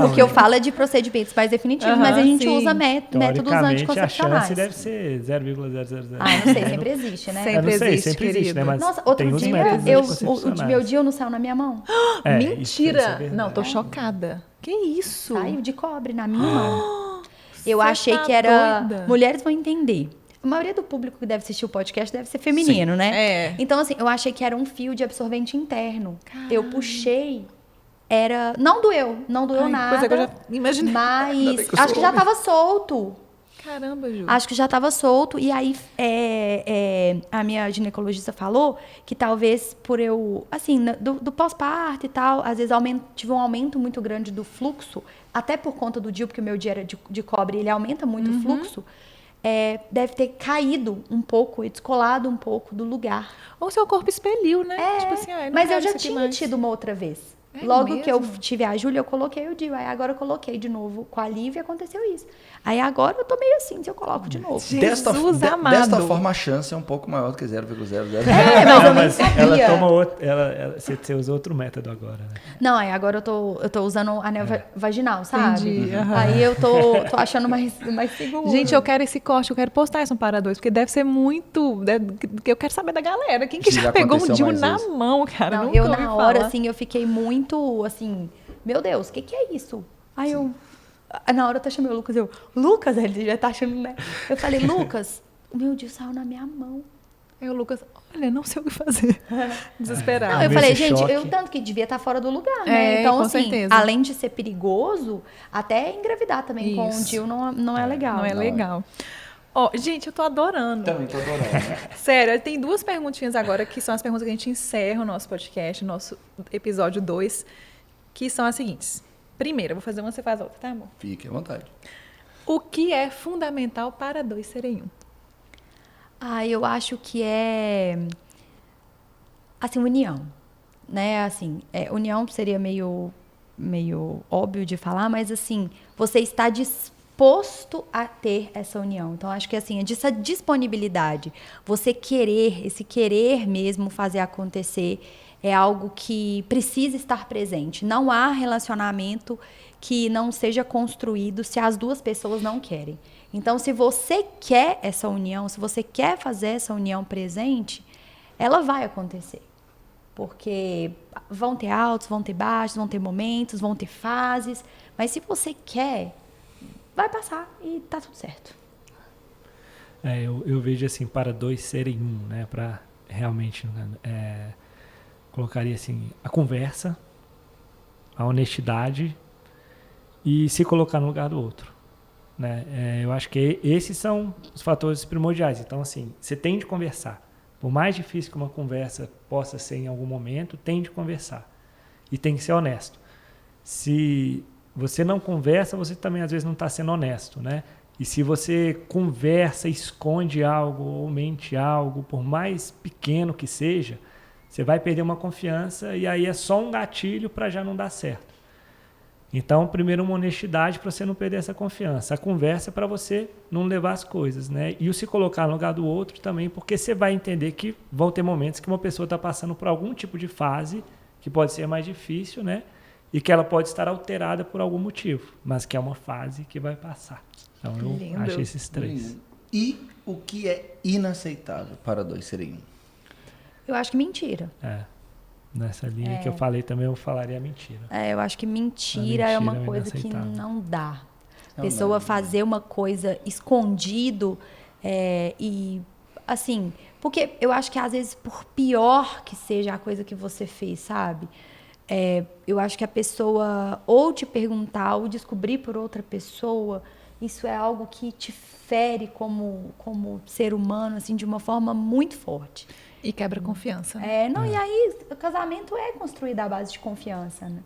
O que eu falo é de procedimentos mais definitivos, mas a gente usa métodos anticoncepcionais. A chance deve ser 0,000. Não sei, sempre existe, né? Sempre existe, né? Mas nossa, outro dia, o meu DIU não saiu na minha mão. Mentira! Não, tô chocada. Que isso? Saiu de cobre na minha mão. Eu achei que era... doida. Mulheres vão entender. A maioria do público que deve assistir o podcast deve ser feminino, né? Então, assim, eu achei que era um fio de absorvente interno. Caramba. Eu puxei, não doeu nada. Coisa que eu já imaginei. Mas acho que já estava solto. Caramba, Ju. Acho que já estava solto. E aí, a minha ginecologista falou que talvez por eu... Assim, do pós-parto e tal, às vezes tive um aumento muito grande do fluxo, até por conta do DIU, porque o meu DIU era de cobre, ele aumenta muito o fluxo. Deve ter caído um pouco e descolado um pouco do lugar. Ou seu corpo expeliu, né? Tipo assim, mas eu já tinha tido uma outra vez. Logo mesmo? Que eu tive a Júlia, eu coloquei o DIU. Aí agora eu coloquei de novo com a Lívia e aconteceu isso. Aí agora eu tô meio assim, se eu coloco de novo. Jesus amado. Desta forma, a chance é um pouco maior do que 0,00. Mas eu nem sabia. Ela toma você usa outro método agora, né? Não, aí agora eu tô usando o anel vaginal, sabe? Entendi. Aí eu tô achando mais seguro. Gente, eu quero esse corte, eu quero postar isso no Para Dois, porque deve ser muito... Eu quero saber da galera. Quem que já pegou um DIU na mão, cara? Não, eu na hora, assim, eu fiquei muito, assim... Meu Deus, o que é isso? Aí na hora eu até chamei o Lucas, Lucas, ele já tá achando, né? Eu falei, Lucas, o meu DIU saiu na minha mão. Aí o Lucas, olha, não sei o que fazer. Desesperado. Não, eu falei, gente, tanto que devia estar fora do lugar, né? Então, com assim, certeza. além de ser perigoso, até engravidar também com um DIU não é legal. Não é legal. Gente, eu tô adorando. Também tô adorando. Sério, tem 2 perguntinhas agora, que são as perguntas que a gente encerra o nosso podcast, o nosso episódio 2, que são as seguintes. Primeira, eu vou fazer uma, você faz outra, tá, amor? Fique à vontade. O que é fundamental para 2 serem 1? Eu acho que é, assim, união, né? Assim, união seria meio óbvio de falar, mas, assim, você está disposto a ter essa união. Então, acho que, assim, essa disponibilidade, você esse querer mesmo fazer acontecer, é algo que precisa estar presente. Não há relacionamento que não seja construído se as 2 pessoas não querem. Então, se você quer essa união, se você quer fazer essa união presente, ela vai acontecer. Porque vão ter altos, vão ter baixos, vão ter momentos, vão ter fases. Mas se você quer, vai passar e tá tudo certo. Eu vejo assim, para dois serem um, né? Para realmente, colocaria assim, a conversa, a honestidade e se colocar no lugar do outro, né? Eu acho que esses são os fatores primordiais. Então, assim, você tem de conversar. Por mais difícil que uma conversa possa ser em algum momento, tem de conversar. E tem que ser honesto. Se você não conversa, você também às vezes não está sendo honesto, né? E se você conversa, esconde algo ou mente algo, por mais pequeno que seja, você vai perder uma confiança e aí é só um gatilho para já não dar certo. Então, primeiro uma honestidade para você não perder essa confiança. A conversa é para você não levar as coisas, né? E o se colocar no lugar do outro também, porque você vai entender que vão ter momentos que uma pessoa está passando por algum tipo de fase que pode ser mais difícil, né? E que ela pode estar alterada por algum motivo, mas que é uma fase que vai passar. Então, eu Lindo. acho esses três. E o que é inaceitável para dois serem um? Eu acho que mentira. Nessa linha que eu falei também, eu falaria mentira. Eu acho que mentira A mentira é uma é coisa que inaceitável. não dá. Não Pessoa dá. fazer uma coisa escondido e assim, porque eu acho que às vezes por pior que seja a coisa que você fez, sabe? Eu acho que a pessoa ou te perguntar ou descobrir por outra pessoa, isso é algo que te fere como ser humano, assim, de uma forma muito forte. E quebra a confiança. Né? E aí o casamento é construído à base de confiança, né?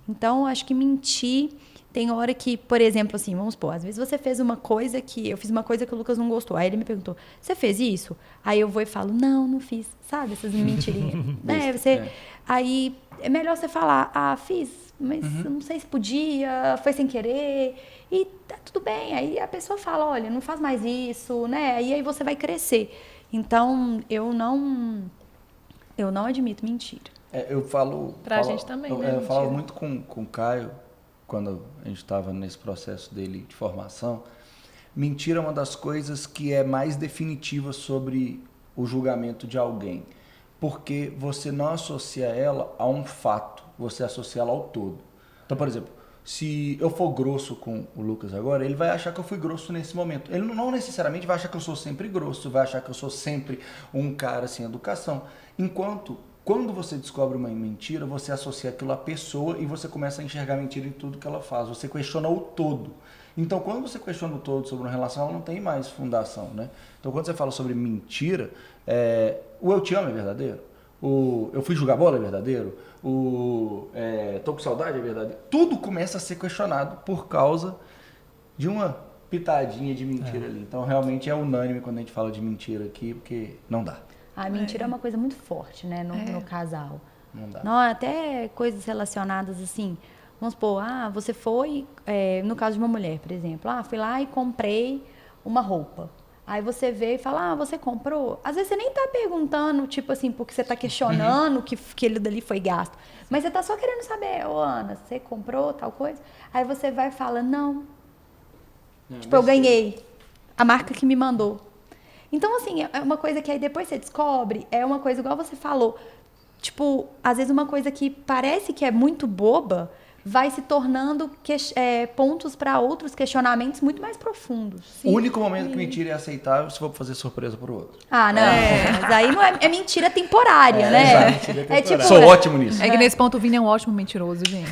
Então, acho que mentir tem hora que, por exemplo, assim, vamos supor, às vezes você fez uma coisa que, eu fiz uma coisa que o Lucas não gostou, aí ele me perguntou, você fez isso? Aí eu vou e falo, não fiz, sabe, essas mentirinhas. Aí é melhor você falar, fiz, mas eu não sei se podia, foi sem querer, e tá tudo bem, aí a pessoa fala, olha, não faz mais isso, né, e aí você vai crescer. Então, eu não admito mentira. Eu falo... Pra gente também, né? Eu falo Mentira. muito com o Caio, quando a gente estava nesse processo dele de formação. Mentira é uma das coisas que é mais definitiva sobre o julgamento de alguém. Porque você não associa ela a um fato, você associa ela ao todo. Então, por exemplo, se eu for grosso com o Lucas agora, ele vai achar que eu fui grosso nesse momento. Ele não necessariamente vai achar que eu sou sempre grosso, vai achar que eu sou sempre um cara sem educação. Enquanto, quando você descobre uma mentira, você associa aquilo à pessoa e você começa a enxergar mentira em tudo que ela faz. Você questiona o todo. Então, quando você questiona o todo sobre uma relação, ela não tem mais fundação, né? Então, quando você fala sobre mentira, o eu te amo é verdadeiro? O eu fui jogar bola é verdadeiro? Tô com saudade é verdadeiro? Tudo começa a ser questionado por causa de uma pitadinha de mentira ali. Então, realmente é unânime quando a gente fala de mentira aqui, porque não dá. A mentira é uma coisa muito forte, né, no casal. Não dá. Não, até coisas relacionadas assim, vamos supor, você foi, no caso de uma mulher, por exemplo, fui lá e comprei uma roupa. Aí você vê e fala, você comprou? Às vezes você nem tá perguntando, tipo assim, porque você tá questionando que aquilo dali foi gasto. Mas você tá só querendo saber, Ana, você comprou tal coisa? Aí você vai e fala, não. Tipo, eu ganhei. A marca que me mandou. Então, assim, é uma coisa que aí depois você descobre, é uma coisa igual você falou. Tipo, às vezes uma coisa que parece que é muito boba, vai se tornando pontos para outros questionamentos muito mais profundos. O único momento que mentira é aceitável se for fazer surpresa pro outro. Não. Mas aí não é mentira temporária, né? Exato, mentira temporária. Tipo, Sou ótimo nisso. É que nesse ponto o Vini é um ótimo mentiroso, gente.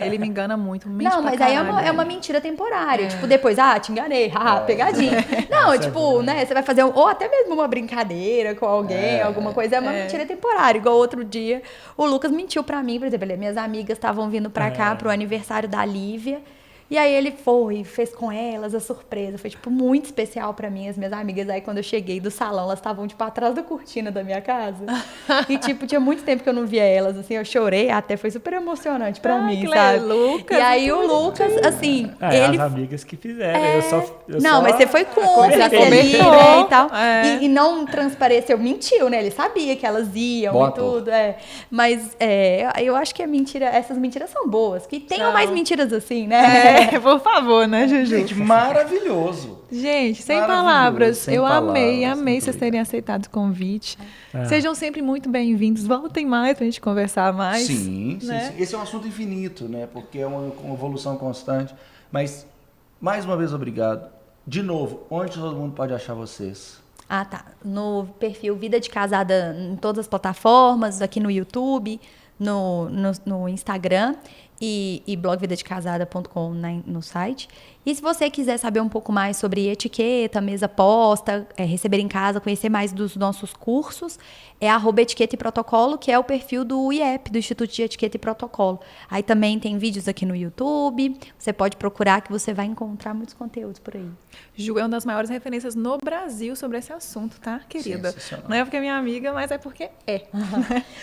Ele me engana muito. Mente não, pra mas aí caralho. é uma mentira temporária. Tipo, depois, te enganei, pegadinha. Não, tipo, né, você vai fazer, ou até mesmo uma brincadeira com alguém, alguma coisa, é uma mentira temporária. Igual outro dia, o Lucas mentiu pra mim, por exemplo, minhas amigas estavam vindo pra cá pro aniversário da Lívia, e aí ele foi, fez com elas a surpresa, foi, tipo, muito especial pra mim, as minhas amigas, aí quando eu cheguei do salão, elas estavam, tipo, atrás da cortina da minha casa, e, tipo, tinha muito tempo que eu não via elas, assim, eu chorei, até foi super emocionante pra mim, sabe? Lucas, e aí o Lucas, assim, ele... As amigas que fizeram, eu só mas você foi contra ali, comentou. né, e tal, e É. não transpareceu, mentiu, né, ele sabia que elas iam Bom e ator. tudo, mas eu acho que essas mentiras são boas, que tenham São. mais mentiras assim, né? Por favor, né, Juju? Gente, maravilhoso. Gente, sem Maravilhoso, palavras. sem Eu amei palavras. Muito vocês terem obrigado. aceitado o convite. Sejam sempre muito bem-vindos. Voltem mais pra gente conversar mais. Sim, né? sim. Esse é um assunto infinito, né? Porque é uma evolução constante. Mas Mais uma vez, obrigado. De novo, onde todo mundo pode achar vocês? Ah, tá. No perfil Vida de Casada em todas as plataformas, aqui no YouTube, no Instagram e blogvidadecasada.com no site. E se você quiser saber um pouco mais sobre etiqueta, mesa posta, receber em casa, conhecer mais dos nossos cursos, é @etiqueta e protocolo, que é o perfil do IEP, do Instituto de Etiqueta e Protocolo. Aí também tem vídeos aqui no YouTube, você pode procurar que você vai encontrar muitos conteúdos por aí. Ju é uma das maiores referências no Brasil sobre esse assunto, tá, querida? Sensacional. Não é porque é minha amiga, mas é porque é.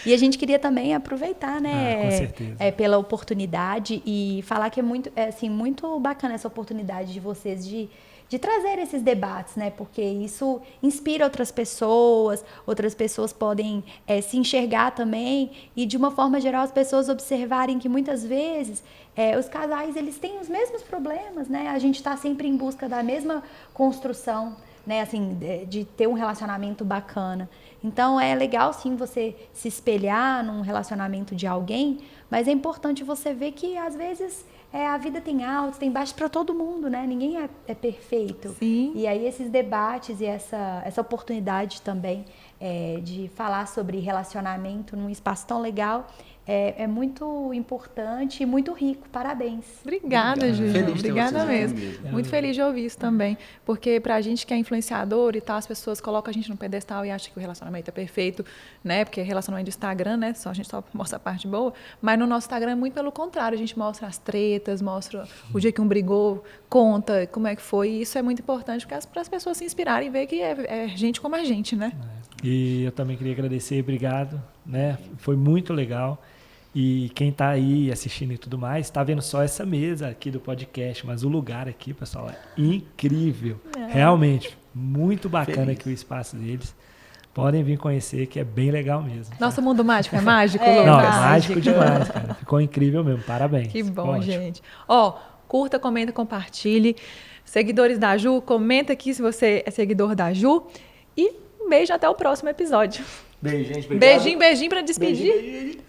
E a gente queria também aproveitar, né, com certeza. pela oportunidade e falar que é muito bacana essa oportunidade de vocês de trazer esses debates, né? Porque isso inspira outras pessoas podem se enxergar também e, de uma forma geral, as pessoas observarem que muitas vezes os casais eles têm os mesmos problemas, né? A gente está sempre em busca da mesma construção, né? Assim, de ter um relacionamento bacana. Então, é legal, sim, você se espelhar num relacionamento de alguém, mas é importante você ver que, às vezes, a vida tem altos, tem baixos para todo mundo, né? Ninguém é perfeito. Sim. E aí, esses debates e essa oportunidade também de falar sobre relacionamento num espaço tão legal é muito importante e muito rico. Parabéns. Obrigada, Ju. Feliz de ter Obrigada vocês mesmo. aqui mesmo. Muito feliz de ouvir isso também. Porque pra gente que é influenciador e tal, as pessoas colocam a gente no pedestal e acham que o relacionamento é perfeito, né? Porque relacionamento de Instagram, né? A gente só mostra a parte boa. Mas no nosso Instagram é muito pelo contrário. A gente mostra as tretas, mostra o dia que um brigou, conta como é que foi. E isso é muito importante para as pessoas se inspirarem e ver que é gente como a gente, né? E eu também queria agradecer, obrigado, né? Foi muito legal. E quem está aí assistindo e tudo mais, está vendo só essa mesa aqui do podcast, mas o lugar aqui, pessoal, é incrível. Realmente, muito bacana Feliz. aqui o espaço deles. Podem vir conhecer, que é bem legal mesmo. Nosso mundo mágico é mágico, É, Lucas? Não, mágico. mágico demais, cara. Ficou incrível mesmo, parabéns. Que bom, Ótimo. gente. Ó, curta, comenta, compartilhe. Seguidores da Ju, comenta aqui se você é seguidor da Ju. E um beijo até o próximo episódio. Beijo, gente. Obrigado. Beijinho, beijinho para despedir. Beijo, beijo.